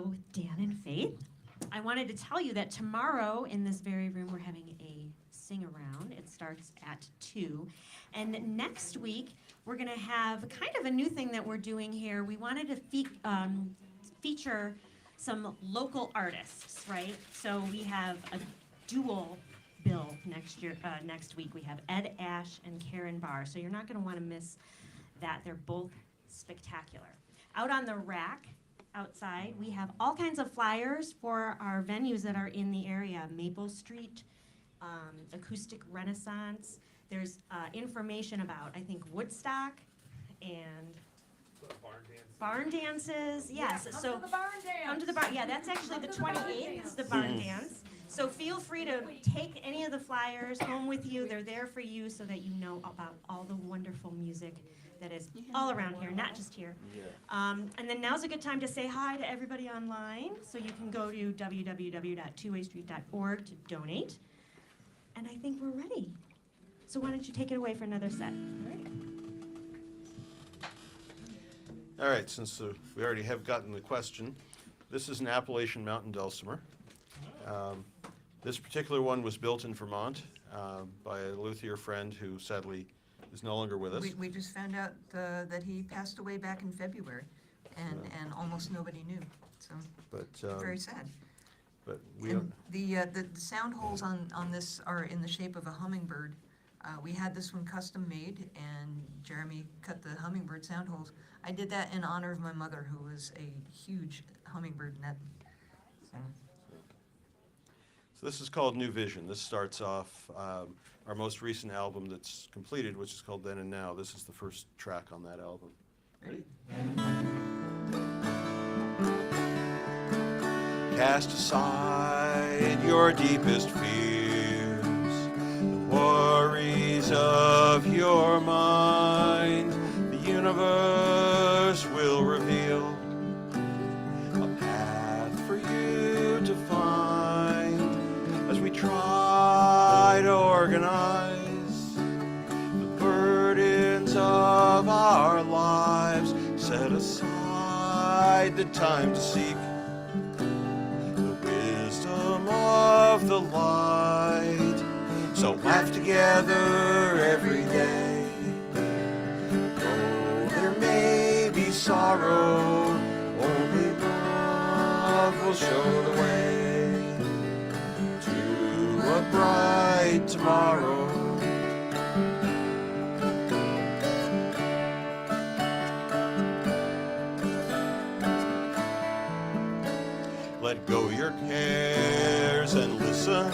with Dan and Faith. I wanted to tell you that tomorrow in this very room we're having a sing around. It starts at 2. And next week we're going to have kind of a new thing that we're doing here. We wanted to feature some local artists, right? So we have a dual bill next week. We have Ed Ash and Karen Barr. So you're not going to want to miss that. They're both spectacular. Out on the rack outside, we have all kinds of flyers for our venues that are in the area. Maple Street, Acoustic Renaissance. There's information about, I think, Woodstock and barn dances. Yes. Come So to the barn dance. come to the barn. Yeah, that's actually the 28th. It's the barn dance. So feel free to take any of the flyers home with you. They're there for you so that you know about all the wonderful music that is all around here, not just here. And then now's a good time to say hi to everybody online. So you can go to www.twowaystreet.org to donate. And I think we're ready. So why don't you take it away for another set? All right, since we already have gotten the question, this is an Appalachian Mountain dulcimer. This particular one was built in Vermont by a luthier friend who sadly is no longer with us. We just found out that he passed away back in February, and almost nobody knew, so But very sad. we And don't, the sound holes on this are in the shape of a hummingbird. We had this one custom made, and Jeremy cut the hummingbird sound holes. I did that in honor of my mother, who was a huge hummingbird nut. so this is called New Vision. This starts off our most recent album that's completed, which is called Then and Now. This is the first track on that album. Ready? Cast aside your deepest fears, the worries of your mind. The universe will reveal a path for you to find as we try to organize the burdens of our lives. Set aside the time to seek the wisdom of the light. So laugh together every day. Though there may be sorrow, only love will show the way to a bright tomorrow. Let go your cares and listen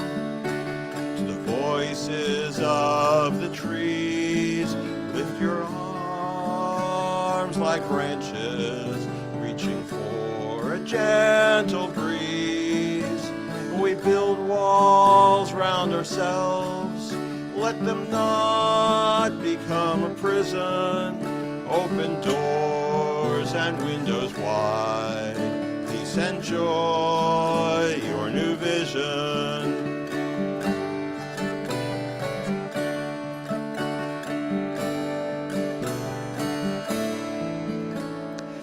to the voices of the trees. Lift your arms like branches, reaching for a gentle breeze. We build walls round ourselves, let them not become a prison. Open doors and windows wide, peace and joy, your new vision.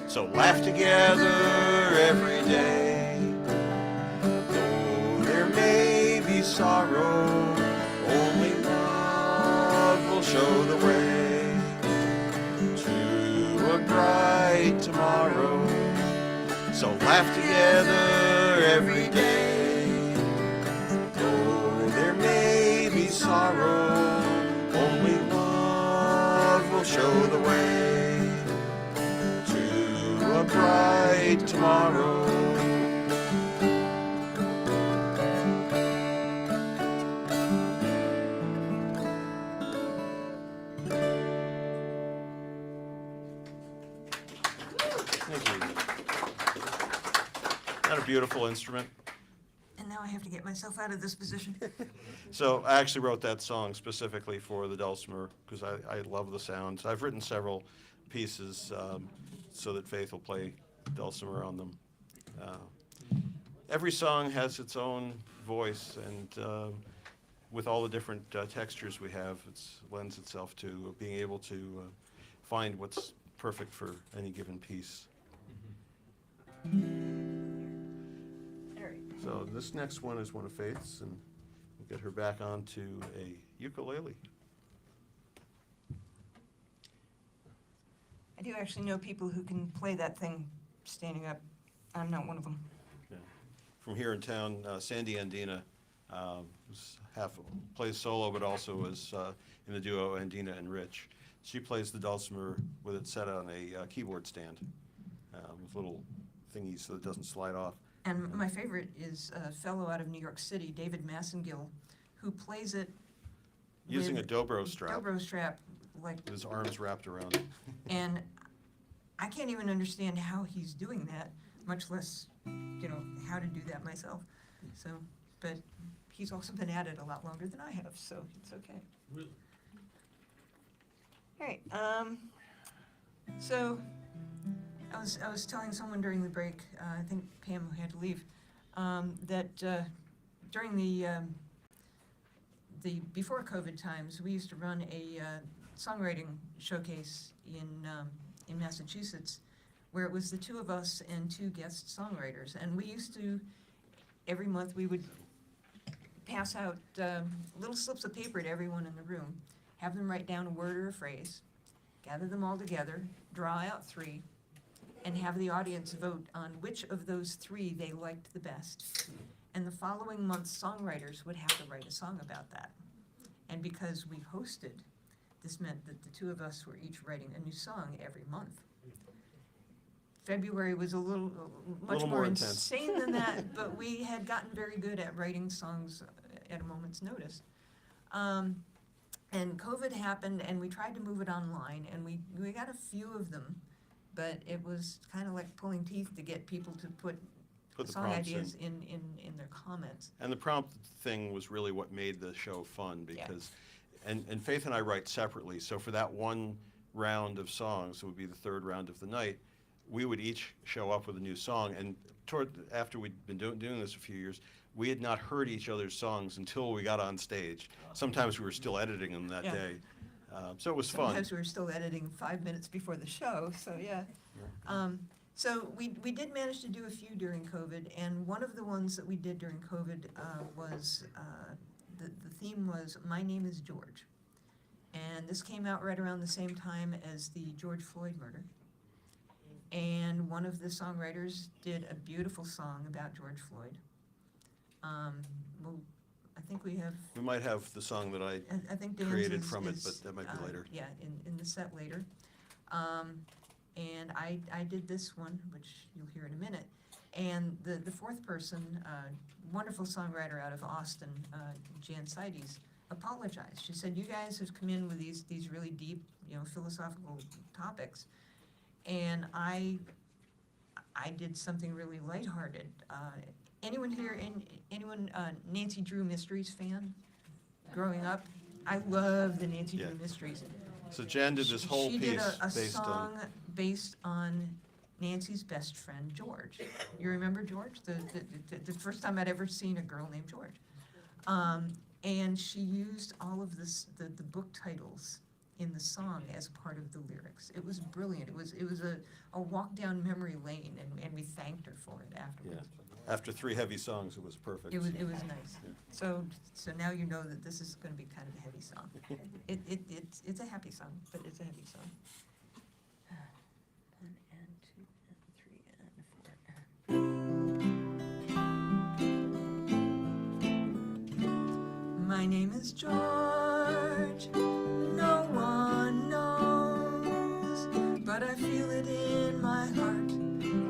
So laugh together every day. Though there may be sorrow, only love will show the way to a bright tomorrow. So laugh together every day. Though there may be sorrow, only love will show the way to a bright tomorrow. Thank you. Not a beautiful instrument. And now I have to get myself out of this position. So I actually wrote that song specifically for the dulcimer because I love the sounds. I've written several pieces so that Faith will play dulcimer on them. Every song has its own voice, and with all the different textures we have, it lends itself to being able to find what's perfect for any given piece. All right. So this next one is one of Faith's, and we'll get her back onto a ukulele. I do actually know people who can play that thing standing up. I'm not one of them. Okay. From here in town, Sandy Andina plays solo, but also is in the duo Andina and Rich. She plays the dulcimer with it set on a keyboard stand with little thingies so it doesn't slide off. And my favorite is a fellow out of New York City, David Massengill, who plays it Using a with dobro strap, dobro strap, like, with his arms wrapped around it. and I can't even understand how he's doing that, much less, how to do that myself. So, but he's also been at it a lot longer than I have, so it's okay. Really? All right, so I was telling someone during the break, I think Pam who had to leave, that during the before COVID times, we used to run a songwriting showcase in Massachusetts, where it was the two of us and two guest songwriters, and we used to, every month we would pass out little slips of paper to everyone in the room, have them write down a word or a phrase, gather them all together, draw out 3, and have the audience vote on which of those 3 they liked the best. And the following month's songwriters would have to write a song about that. And because we hosted, this meant that the two of us were each writing a new song every month. February was much Little more more intense. insane than that, but we had gotten very good at writing songs at a moment's notice. And COVID happened, and we tried to move it online, and we got a few of them, but it was kind of like pulling teeth to get people to put Put the song prompts in. ideas in their comments. And the prompt thing was really what made the show fun because, and Faith and I write separately, so for that one round of songs, it would be the 3rd round of the night, we would each show up with a new song, and after we'd been doing this a few years, we had not heard each other's songs until we got on stage. Sometimes we were still editing them that Yeah. day. So it was fun. Sometimes we were still editing 5 minutes before the show, so yeah. So we did manage to do a few during COVID, and one of the ones that we did during COVID was, the theme was My Name is George. And this came out right around the same time as the George Floyd murder. And one of the songwriters did a beautiful song about George Floyd. Well, I think we have, We might have the song that I I think Dan's created from it, is, but that might be later. Yeah, in the set later. And I did this one, which you'll hear in a minute. And the 4th person, wonderful songwriter out of Austin, Jan Seides, apologized. She said, you guys have come in with these really deep, philosophical topics. And I did something really lighthearted. Anyone here, Nancy Drew Mysteries fan? Growing up, I love the Nancy Yeah. Drew Mysteries. So Jan did this whole She piece did a based on. song based on Nancy's best friend, George. You remember George? The first time I'd ever seen a girl named George. And she used all of the book titles in the song as part of the lyrics. It was brilliant. It was a walk down memory lane, and we thanked her for it Yeah. afterwards. After 3 heavy songs, it was perfect. It was nice. So now you know that this is going to be kind of a heavy song. It's a happy song, but it's a heavy song. 1 and 2 and 3 and 4. My name is George. No one knows, but I feel it in my heart,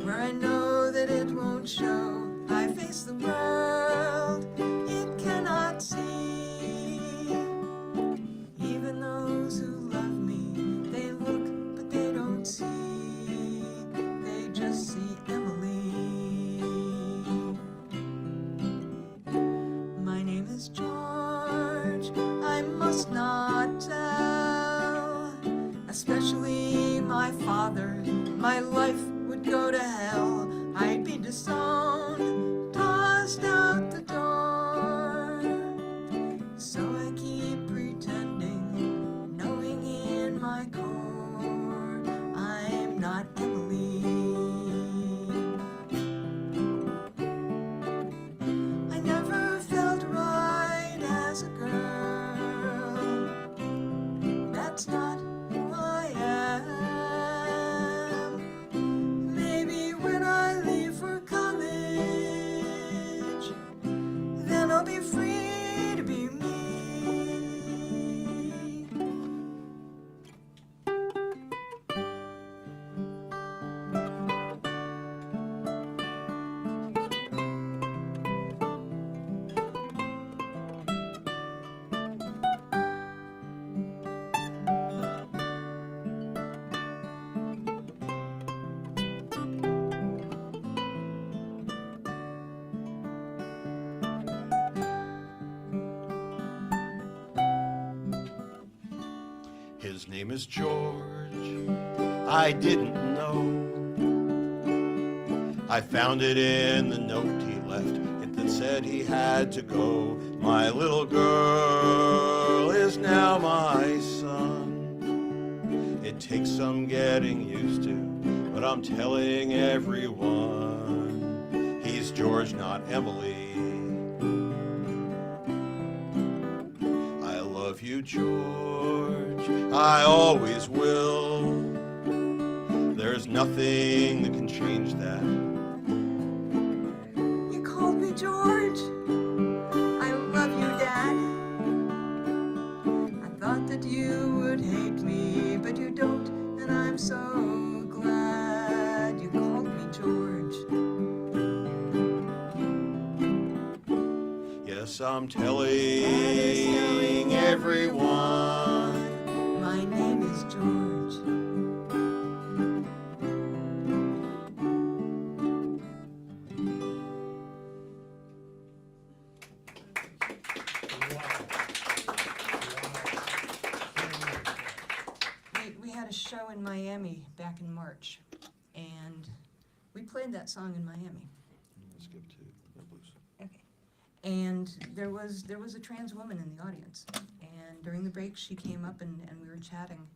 where I know that it won't show. I face the world it cannot see. Even those who love me, they look but they don't see. They just see Emily. My name is George. I must not tell, especially my father. My life would go to hell. I'd be disowned, tossed out the door. So I keep pretending, knowing in my core I'm not Emily. that's not who I am. Maybe when I leave for college, then I'll be free to be me. His name is George, I didn't know. I found it in the note he left, it that said he had to go. My little girl is now my son. It takes some getting used to, but I'm telling everyone, he's George, not Emily. I love you, George, I always will. There's nothing that can change that. You called me George. I love you, Dad. I thought that you would hate me, but you don't, and I'm so glad you called me George. Yes, I'm telling everyone, My name is George. We had a show in Miami back in March, and we played that song in Miami. skip to the blues. Okay. And there was a trans woman in the audience, and during the break she came up and we were chatting,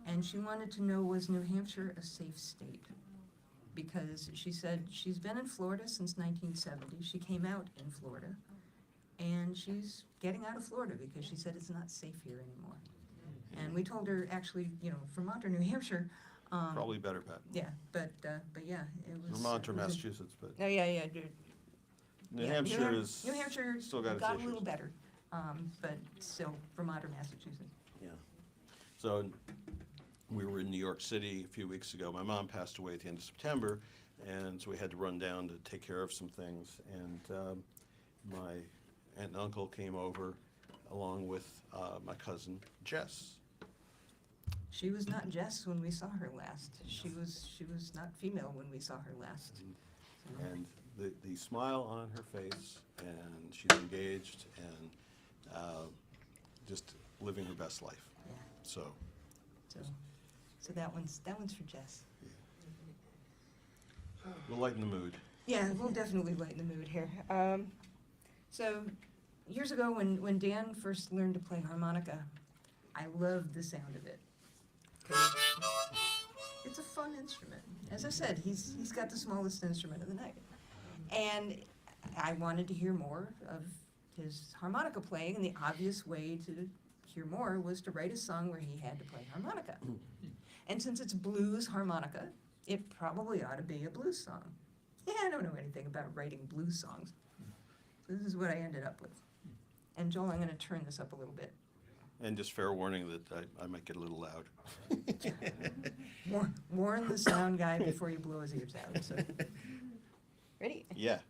and she wanted to know, was New Hampshire a safe state? Because she said she's been in Florida since 1970. She came out in Florida, and she's getting out of Florida because she said it's not safe here anymore. And we told her, actually, Vermont or New Hampshire. Probably better, Pat. Yeah, but yeah, it was. Vermont or it was a- Massachusetts, but Oh, yeah, dude. New Yeah, Hampshire is New Hampshire still got its got a issues. little better, but still Vermont or Massachusetts. Yeah. So we were in New York City a few weeks ago. My mom passed away at the end of September, and so we had to run down to take care of some things. And my aunt and uncle came over along with my cousin Jess. She was not Jess when we saw her last. She was not female when we saw her last. So, And the smile on her face, and she's engaged and just living her best life. yeah, So so that one's for Jess. we'll lighten the mood. Yeah, we'll definitely lighten the mood here. So years ago when Dan first learned to play harmonica, I loved the sound of it. 'Cause it's a fun instrument. As I said, he's got the smallest instrument of the night. And I wanted to hear more of his harmonica playing, and the obvious way to hear more was to write a song where he had to play harmonica. And since it's blues harmonica, it probably ought to be a blues song. Yeah, I don't know anything about writing blues songs. So this is what I ended up with. And Joel, I'm going to turn this up a little bit. And just fair warning that I might get a little loud. Warn the sound guy before you blow his ears out. So. Ready? Yeah.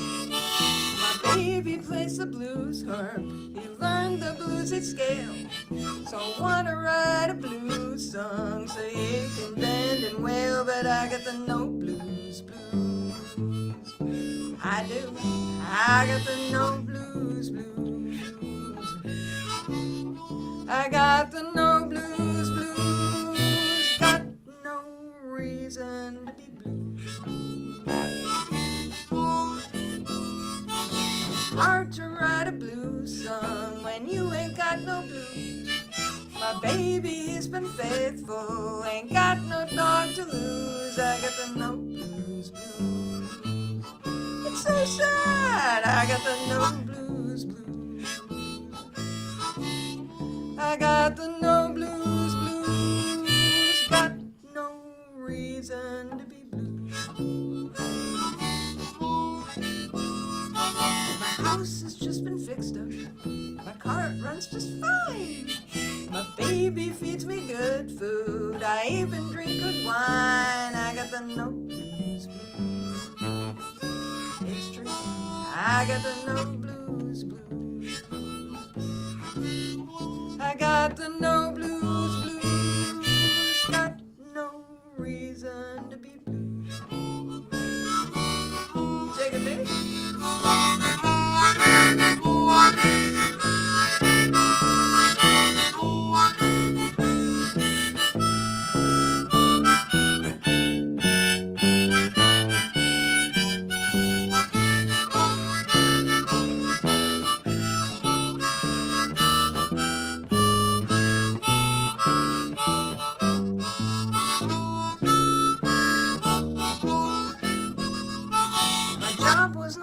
My baby plays the blues harp. He learned the bluesy scale. So I wanna write a blues song so he can bend and wail, but I got the no blues. I do. I got the no blues. I got the no blues. Got no reason to be blue. Hard to write a blues song when you ain't got no blues. My My baby, he's been faithful, ain't got no dog to lose. I got the no blues blues. It's so sad, I got the no blues blues. I got the no blues blues. Got no reason to be blue. My house has just been fixed up. My car runs just fine. My baby feeds me good food. I even drink good wine. I got the no blues blues. It's true. I got the no blues blues. I got the no blues blues. Got no reason to be blue. Take a bit.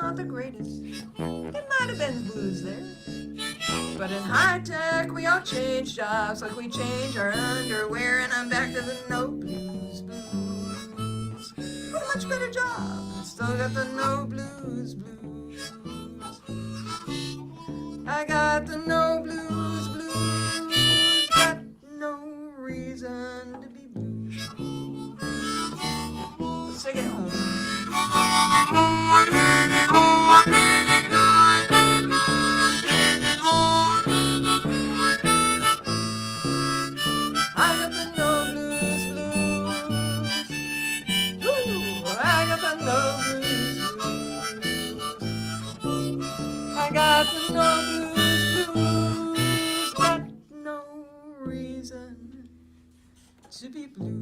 Not the greatest. It might have been blues there. But in high tech, we all change jobs like we change our underwear, and I'm back to the no blues blues. But a much better job. Still got the no blues blues. I got the no blues blues. Got no reason to be blue. Let's take it home. Got the no blues blues. Got no reason to be blue.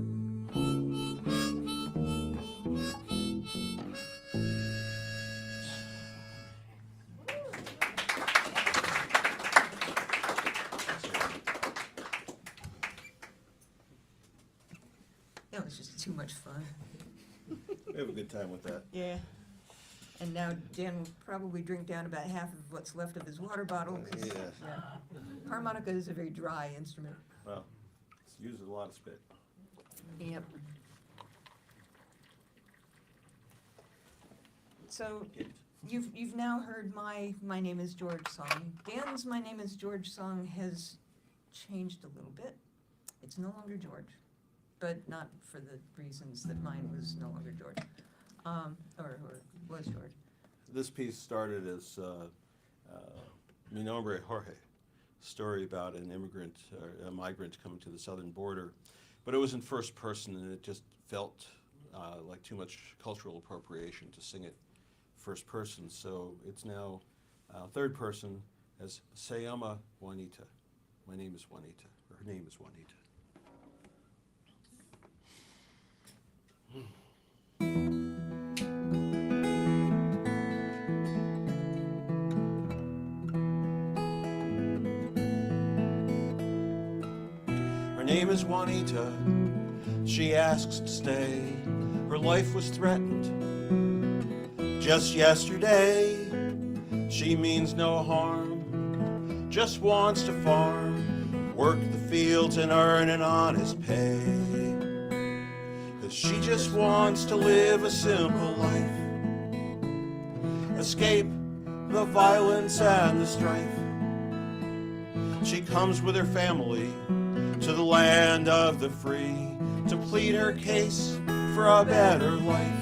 That was just too much fun. We have a good time with that. Yeah. And now Dan will probably drink down about half of what's left of his water bottle. 'Cause, Yes. yeah. Harmonica is a very dry instrument. Well, it uses a lot of spit. Yep. So you've now heard my Name is George song. Dan's My Name is George song has changed a little bit. It's no longer George, but not for the reasons that mine was no longer George. Or was George. This piece started as Mi Nombre Jorge, story about an immigrant, or a migrant coming to the southern border. But it was in first person, and it just felt like too much cultural appropriation to sing it first person. So it's now third person as Se llama Juanita. My name is Juanita, or her name is Juanita. Her name is Juanita, she asks to stay. Her life was threatened just yesterday. She means no harm, just wants to farm, work the fields and earn an honest pay. 'Cause she just wants to live a simple life, escape the violence and the strife. She comes with her family to the land of the free to plead her case for a better life.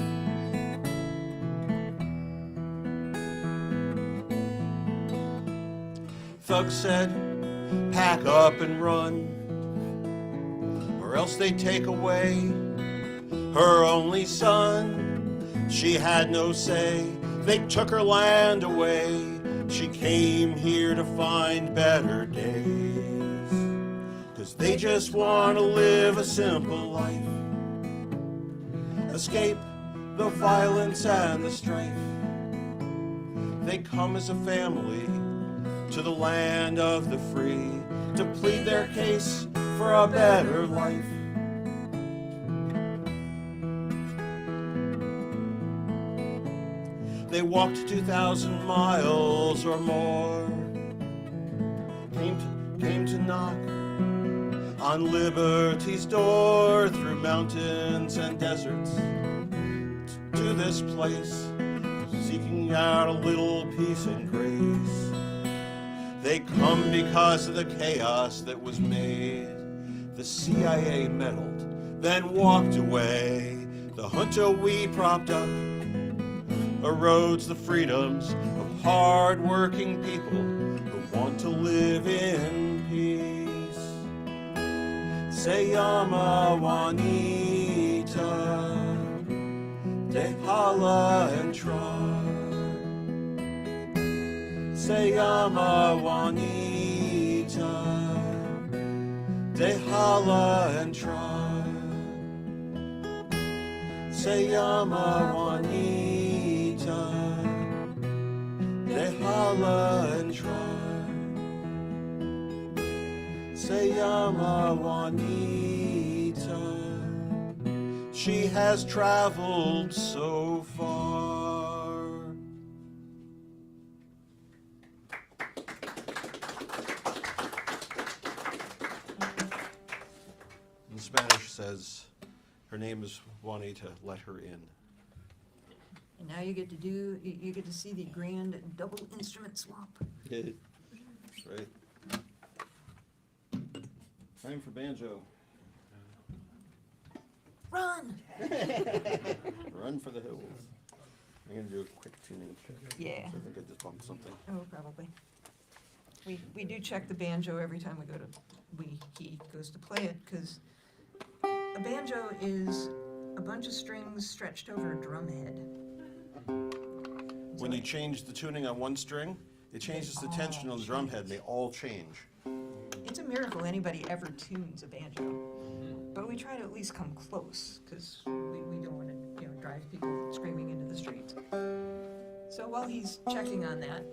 Thugs said, pack up and run, or else they take away her only son. She had no say, they took her land away. She came here to find better days. 'Cause they just want to live a simple life, escape the violence and the strife. They come as a family to the land of the free to plead their case for a better life. They walked 2,000 miles or more, came to knock on liberty's door, through mountains and deserts to this place, seeking out a little peace and grace. They come because of the chaos that was made. The CIA meddled, then walked away. The junta we propped up erodes the freedoms of hard-working people who want to live in peace. Se llama Juanita, déjala entrar. Se llama Juanita, déjala entrar. Se llama Juanita, déjala entrar. Se llama Juanita. She has traveled so far. In Spanish says, her name is Juanita, let her in. And now you get to see the grand double instrument swap. That's right. Time for banjo. Run! Run for the hills. I'm gonna do a quick tuning check. Yeah. I think I just bumped something. Oh, probably. We do check the banjo every time he goes to play it, because a banjo is a bunch of strings stretched over a drum head. When you change the tuning on one string, it changes the tension on the drum head, and they all change. It's a miracle anybody ever tunes a banjo. But we try to at least come close, because we don't want to drive people screaming into the streets. So while he's checking on that,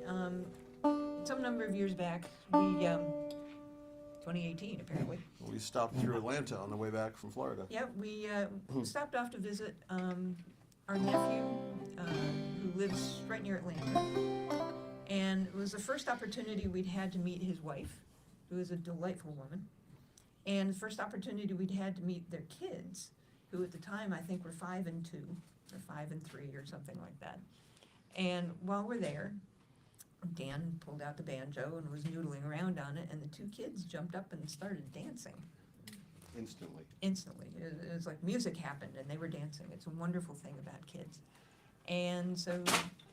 some number of years back, 2018 apparently. We stopped through Atlanta on the way back from Florida. Yep, we stopped off to visit our nephew, who lives right near Atlanta. And it was the first opportunity we'd had to meet his wife, who is a delightful woman. And the first opportunity we'd had to meet their kids, who at the time I think were 5 and 2, or 5 and 3, or something like that. And while we're there, Dan pulled out the banjo and was noodling around on it, and the 2 kids jumped up and started dancing. Instantly. Instantly. It was like music happened and they were dancing. It's a wonderful thing about kids. And so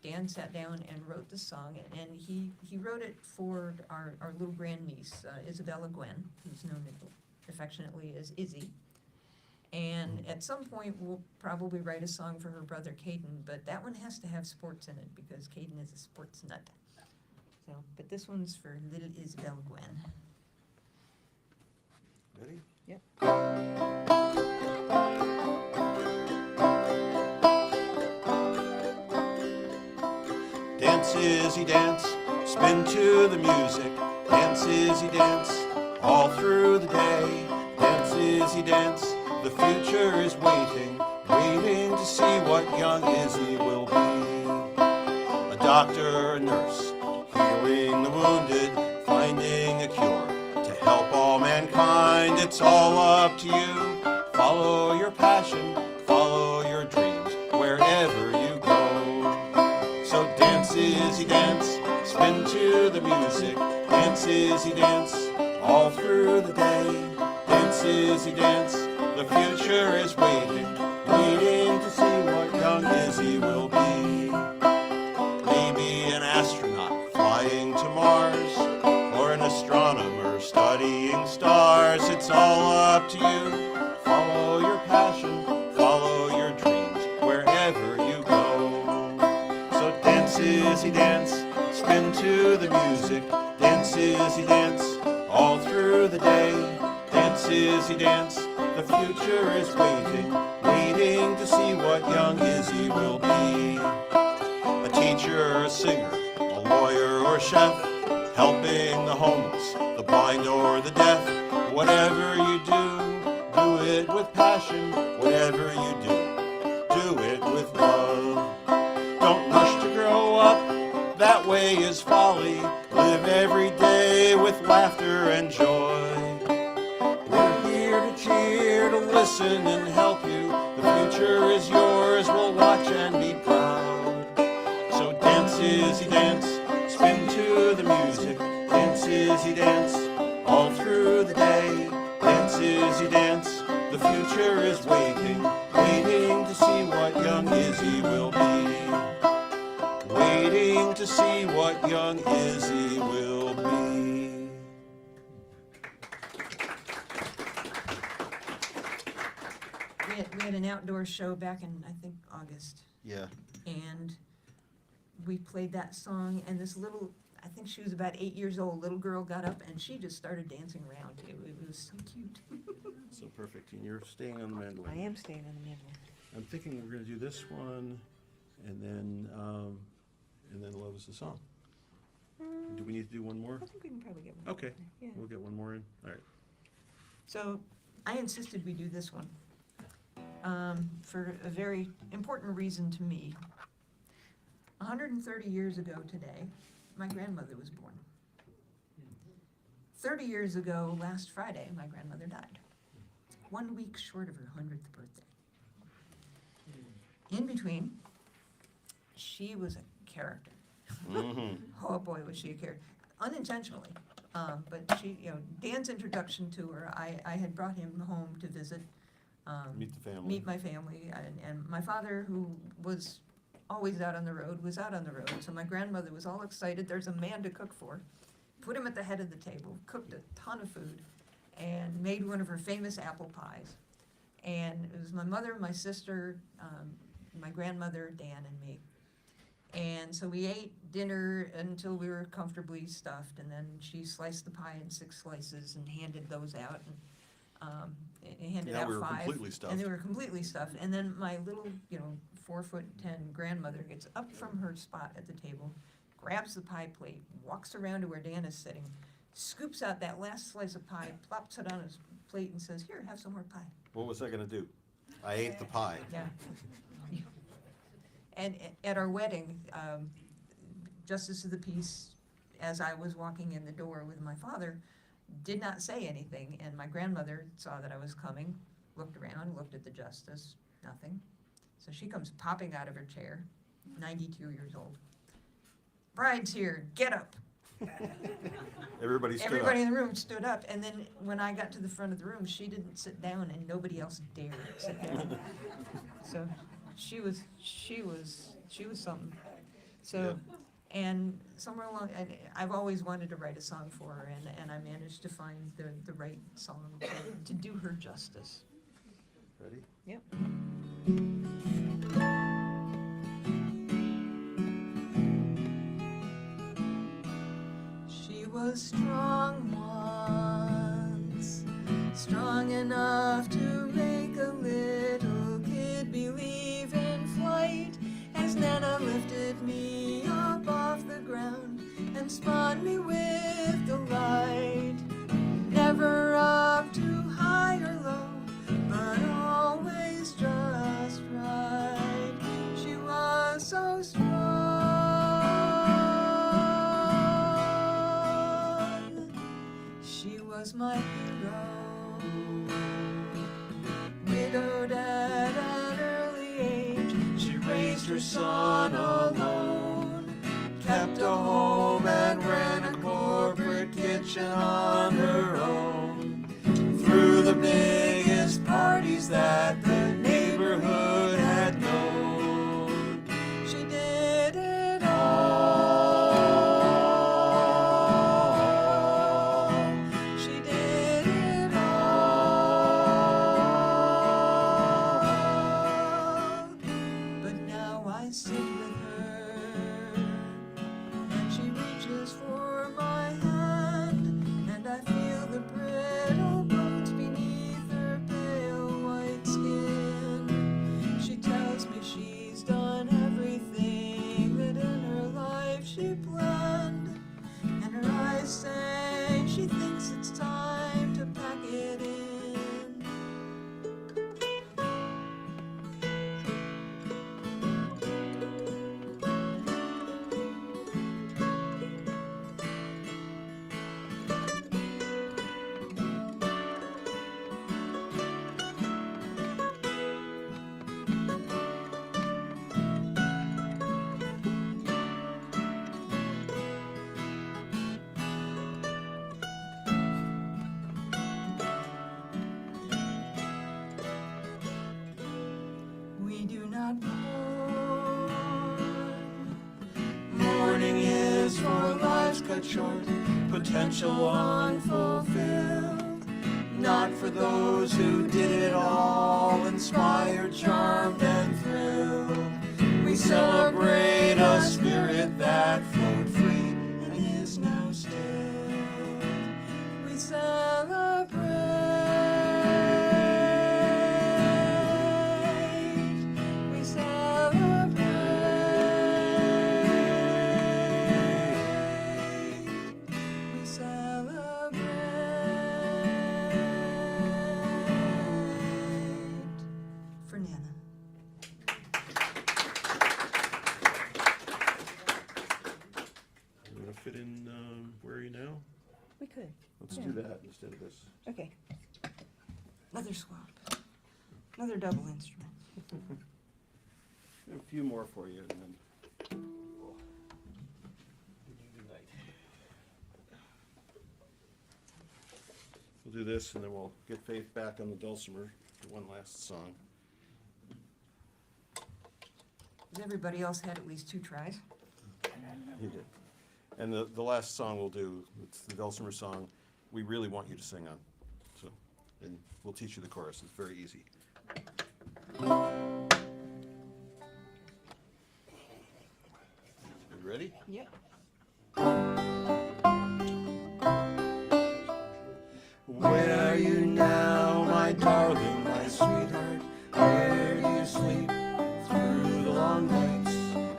Dan sat down and wrote the song, and he wrote it for our little grandniece, Isabella Gwen, who's known affectionately as Izzy. And at some point we'll probably write a song for her brother Caden, but that one has to have sports in it because Caden is a sports nut. So, but this one's for little Isabella Gwen. Ready? Yep. Dance, Izzy, dance, spin to the music. Dance, Izzy, dance, all through the day. Dance, Izzy, dance, the future is waiting, waiting to see what young Izzy will be. A doctor, a nurse, healing the wounded, finding a cure to help all mankind. It's all up to you. Follow your passion, follow your dreams, wherever you go. So dance, Izzy, dance, spin to the music. Dance, Izzy, dance, all through the day. Dance, Izzy, dance, the future is waiting, waiting to see what young Izzy will be. Maybe an astronaut flying to Mars, or an astronomer studying stars. It's all up to you. Follow your passion, follow your dreams, wherever you go. So dance, Izzy, dance, spin to the music. Dance, Izzy, dance, all through the day. Dance, Izzy, dance, the future is waiting, waiting to see what young Izzy will be. A teacher, a singer, a lawyer or chef, helping the homeless, the blind or the deaf, whatever you passion, whatever you do it with love. Don't rush to grow up, that way is folly. Live every day with laughter and joy. We're here to cheer, to listen and help you. The future is yours, we'll watch and be proud. So dance, Izzy, dance, spin to the music. Dance, Izzy, dance, all through the day. Dance, Izzy, dance, the future is waiting, waiting to see what young Izzy will be. Waiting to see what young Izzy will be. We had an outdoor show back in, I think, August, Yeah. and we played that song, and this little, I think she was about 8 years old, little girl got up and she just started dancing around. It was so cute. So perfect. And you're staying on the mandolin. I am staying on the mandolin. I'm thinking we're going to do this one, and then Love Is the Song. Do we need to do one more? I think we can probably get one. Okay, Yeah. we'll get one more in. All right. So I insisted we do this one for a very important reason to me. 130 years ago today, my grandmother was born. 30 years ago, last Friday, my grandmother died. 1 week short of her 100th birthday. In between, she was a character. Oh boy, was she a character. Unintentionally. But she, Dan's introduction to her, I had brought him home to visit. Meet the family. Meet my family. And my father, who was always out on the road, was out on the road. So my grandmother was all excited. There's a man to cook for. Put him at the head of the table, cooked a ton of food, and made one of her famous apple pies. And it was my mother, my sister, my grandmother, Dan, and me. And so we ate dinner until we were comfortably stuffed, and then she sliced the pie in 6 slices and handed those out, and handed Now out we were 5. completely stuffed. And they were completely stuffed. And then my little, 4'10" grandmother gets up from her spot at the table, grabs the pie plate, walks around to where Dan is sitting, scoops out that last slice of pie, plops it on his plate, and says, "Here, have some more pie." What was I going to do? I ate the pie. Yeah. And at our wedding, Justice of the Peace, as I was walking in the door with my father, did not say anything, and my grandmother saw that I was coming, looked around, looked at the justice, nothing. So she comes popping out of her chair, 92 years old. "Bride's here, get up." Everybody stood Everybody up. in the room stood up, and then when I got to the front of the room, she didn't sit down, and nobody else dared sit down. So she was something. So, and somewhere along, I've always wanted to write a song for her, and I managed to find the right song to do her justice. Ready? Yep. She was strong once, strong enough to make a little kid believe in flight, as Nana lifted me up off the ground and spawned me with delight. Never up too high or low, but always just right. She was so strong. She was my hero. Widowed at an early age, she raised her son alone, kept a home and ran a course expired short, potential unfulfilled. Not for those who did it all, inspired, charmed, and thrilled. We celebrate a spirit that flowed free and is now still. We celebrate. We celebrate. We celebrate for Nana. You want to fit in Where Are You Now? We could. Let's Yeah. do that instead of this. Okay. Another swap. Another double instrument. A few more for you, and then we'll bid you good night. We'll do this, and then we'll get Faith back on the dulcimer for one last song. Has everybody else had at least 2 tries? He did. And the last song we'll do, it's the dulcimer song, we really want you to sing on. So, and we'll teach you the chorus. It's very easy. You ready? Yep. Where are you now, my darling, my sweetheart? Where do you sleep through the long nights?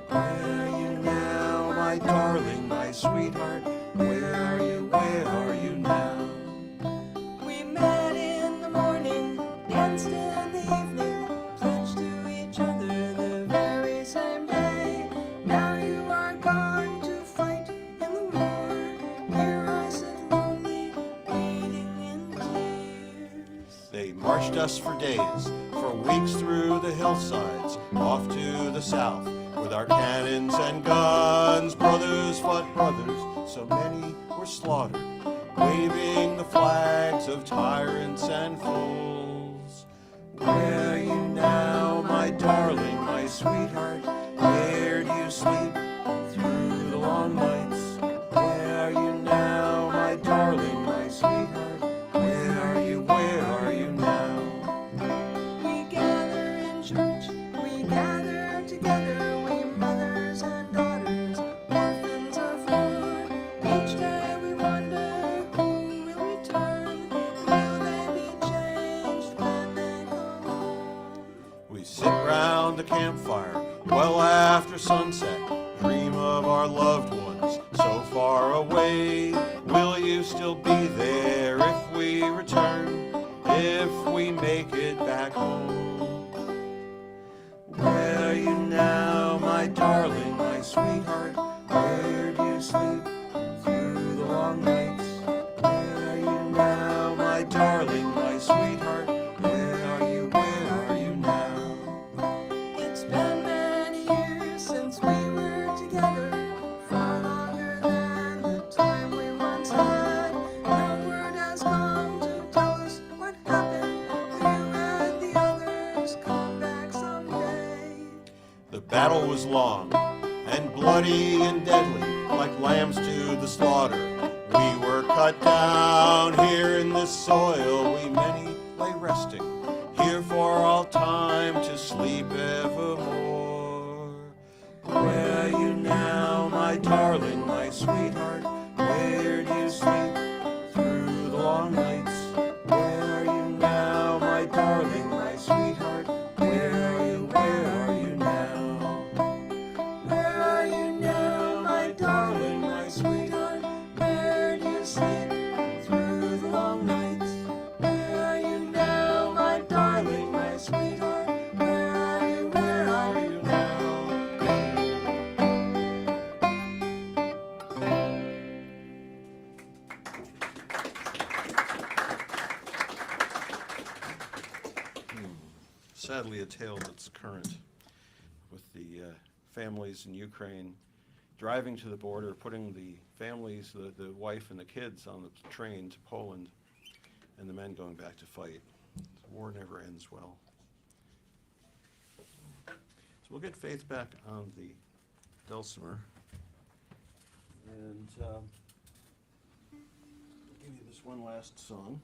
Where are you now, my darling, my sweetheart? Where are you now? We met in the morning, danced in the evening, pledged to each other the very same day. Now you are gone to fight in the war. Here I sit lonely, waiting in tears. They marched us for days, for weeks through the hillsides, off to the south, with our cannons and guns. Brothers fought brothers, so many were slaughtered, waving the flags of tyrants and fools. Where are you now, my darling, my sweetheart? Where do you sleep through the long nights? Where are you now, my darling, my sweetheart? Where are you now? We gather in church, we gather together, we mothers and daughters, orphans of war. Each day we wonder, who will return? Will they be changed when they come home? We sit round the campfire well after sunset, dream of our loved ones so far away. Will you still be there if we return, if we make it back home? Where are you now, my darling, my sweetheart? Where do you sleep through the long nights? Where are you now, my darling, my sweetheart? Where are you now? It's been many years since we were together, far longer than the time we once had. No word has come to tell us what happened. Will you and the others come back someday? The battle was long and bloody and deadly, like lambs to the slaughter. We were cut down here in this soil, we many lay resting, here for all time to sleep evermore. Where are you now, my darling, my sweetheart? Where do you sleep through the long nights? Where are you now, my darling, my sweetheart? Where are you now? Where are you now, my darling, my sweetheart? Where do you sleep through the long nights? Where are you now, my darling, my sweetheart? Where are you now? Sadly, a tale that's current, with the families in Ukraine driving to the border, putting the families, the wife and the kids on the train to Poland, and the men going back to fight. The war never ends well. So we'll get Faith back on the dulcimer. And give you this one last song,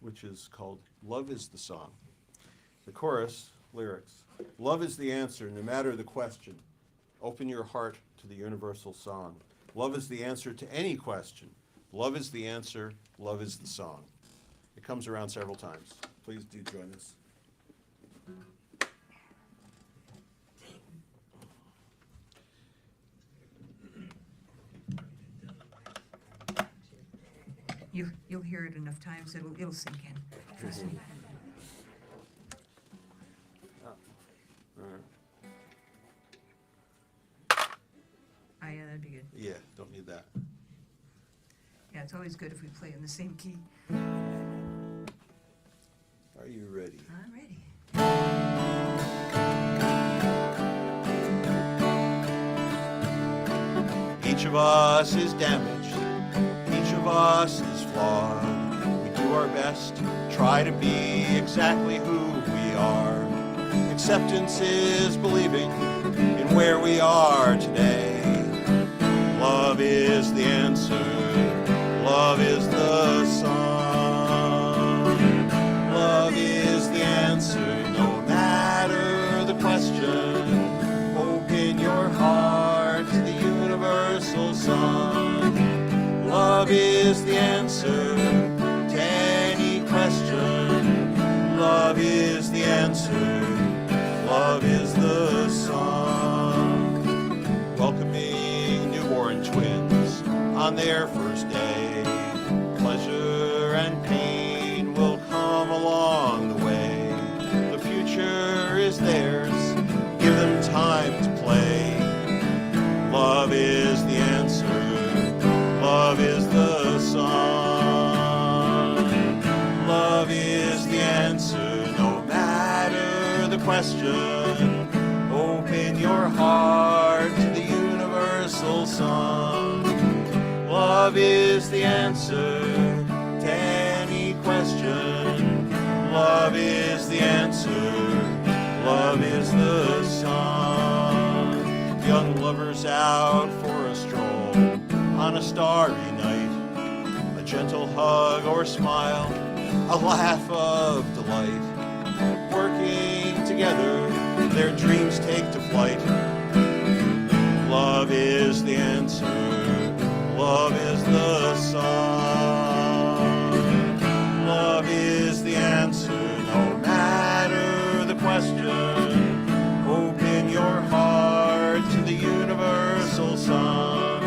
which is called Love is the Song. The chorus, lyrics, love is the answer, no matter the question. Open your heart to the universal song. Love is the answer to any question. Love is the answer, love is the song. It comes around several times. Please do join us. You'll hear it enough times, it'll sink in. Trust me. Yeah, that'd be good. Yeah, don't need that. Yeah, it's always good if we play in the same key. Are you ready? I'm ready. Each of us is damaged. Each of us is flawed. We do our best, try to be exactly who we are. Acceptance is believing in where we are today. Love is the answer. Love is the song. Love is the answer, no matter the question. Open your heart to the universal song. Love is the answer to any question. Love is the answer. Love is the song. Welcoming newborn twins on their first day. Pleasure and pain will come along the way. The future is theirs. Give them time to play. Love is the answer. Love is the song. Love is the answer, no matter the question. Open your heart to the universal song. Love is the answer to any question. Love is the answer. Love is the song. Young lovers out for a stroll on a starry night. A gentle hug or smile, a laugh of delight. Working together, their dreams take to flight. Love is the answer. Love is the song. Love is the answer, no matter the question. Open your heart to the universal song.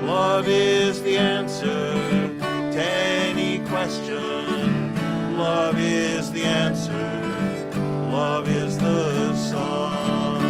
Love is the answer to any question. Love is the answer. Love is the song.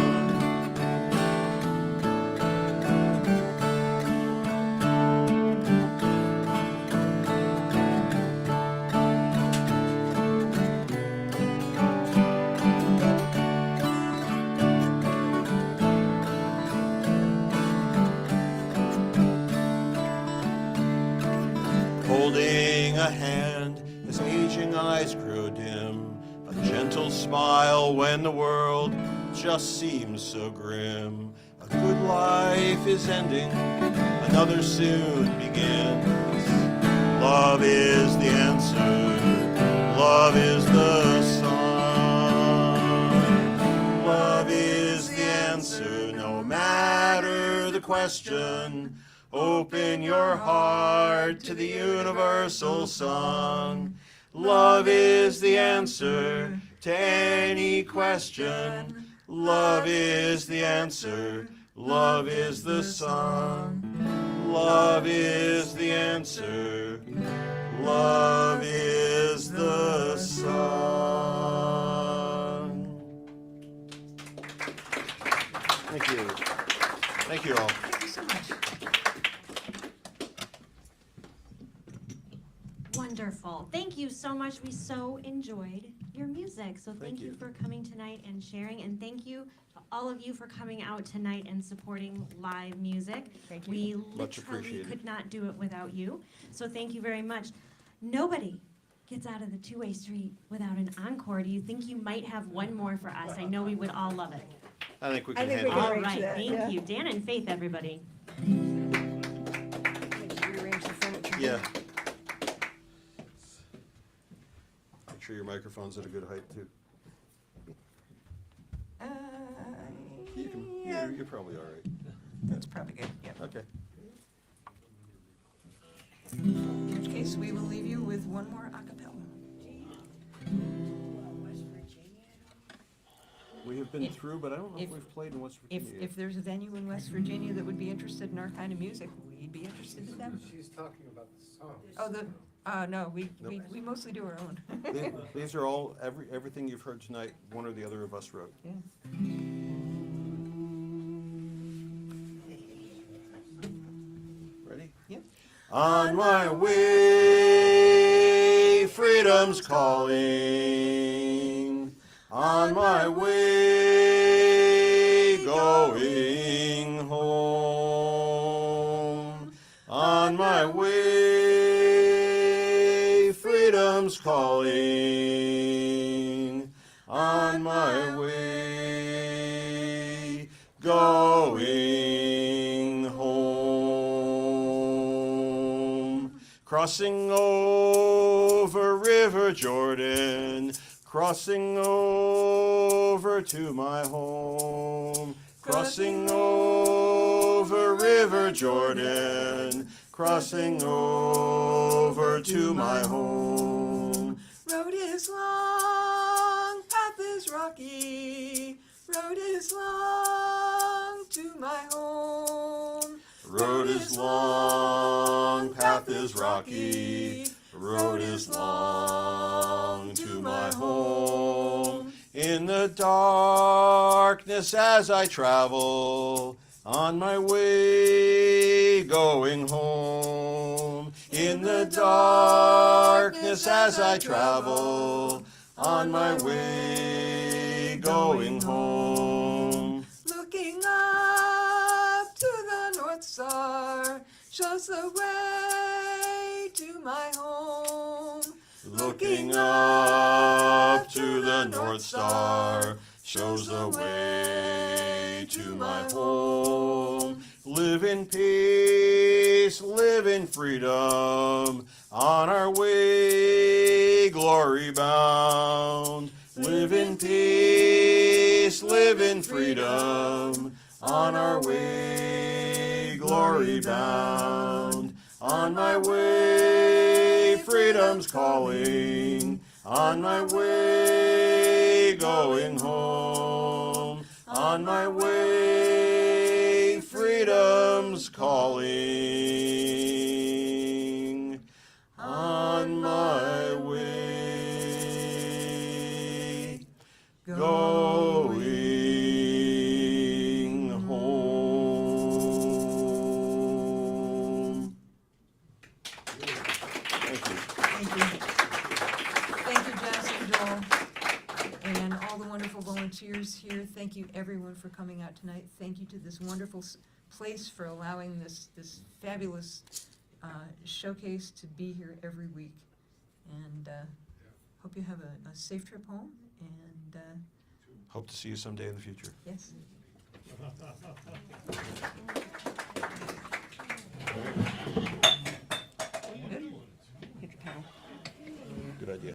Holding a hand as aging eyes grow dim, a gentle smile when the world just seems so grim. A good life is ending, another soon begins. Love is the answer, love is the song. Love is the answer, no matter the question. Open your heart to the universal song. Love is the answer to any question. Love is the answer. Love is the song. Love is the answer. Love is the song. Thank you. Thank you all. Thank you so much. Wonderful. Thank you so much. We so enjoyed your music. So thank you you. for coming tonight and sharing. And thank you to all of you for coming out tonight and supporting live music. Thank you. We Much literally appreciated. could not do it without you. So thank you very much. Nobody gets out of the two-way street without an encore. Do you think you might have one more for us? I know we would all love it. I think we I can think we handle can it. All arrange right. that, yeah. Thank you. Dan and Faith, everybody. Yeah. Make sure your microphone's at a good height too. Yeah, You're probably all right. that's probably good, yeah. Okay. In which case, we will leave you with one more a cappella. We have been through, but I don't know if if- we've played in West If, Virginia. if there's a venue in West Virginia that would be interested in our kind of music, we'd be interested in them. She's talking about the song. Oh, no, we Nope. mostly do our own. These are all, everything you've heard tonight, one or the other of us wrote. Yeah. Ready? Yep. On my way, freedom's calling. On my way, going home. On my way, freedom's calling. On my way, going home. Crossing over River Jordan, crossing over to my home. Crossing over River Jordan, crossing over to my home. Road is long, path is rocky. Road is long to my home. Road is long, path is rocky. Road is long to my home. In the darkness as I travel, on my way going home. In the darkness as I travel, on my way going home. Looking up to the North Star shows the way to my home. Looking up to the North Star shows the way to my home. Live in peace, live in freedom, on our way glory bound. Live in peace, live in freedom, on our way glory bound. On my way, freedom's calling. On my way, going home. On my way, freedom's calling. On my way, going home. Thank you. Thank you. Thank you, Jess and Joel, and all the wonderful volunteers here. Thank you, everyone, for coming out tonight. Thank you to this wonderful place for allowing this fabulous showcase to be here every week. And hope you have a safe trip home, and Hope to see you someday in the future. yes. Good. Hit your pedal. Good idea.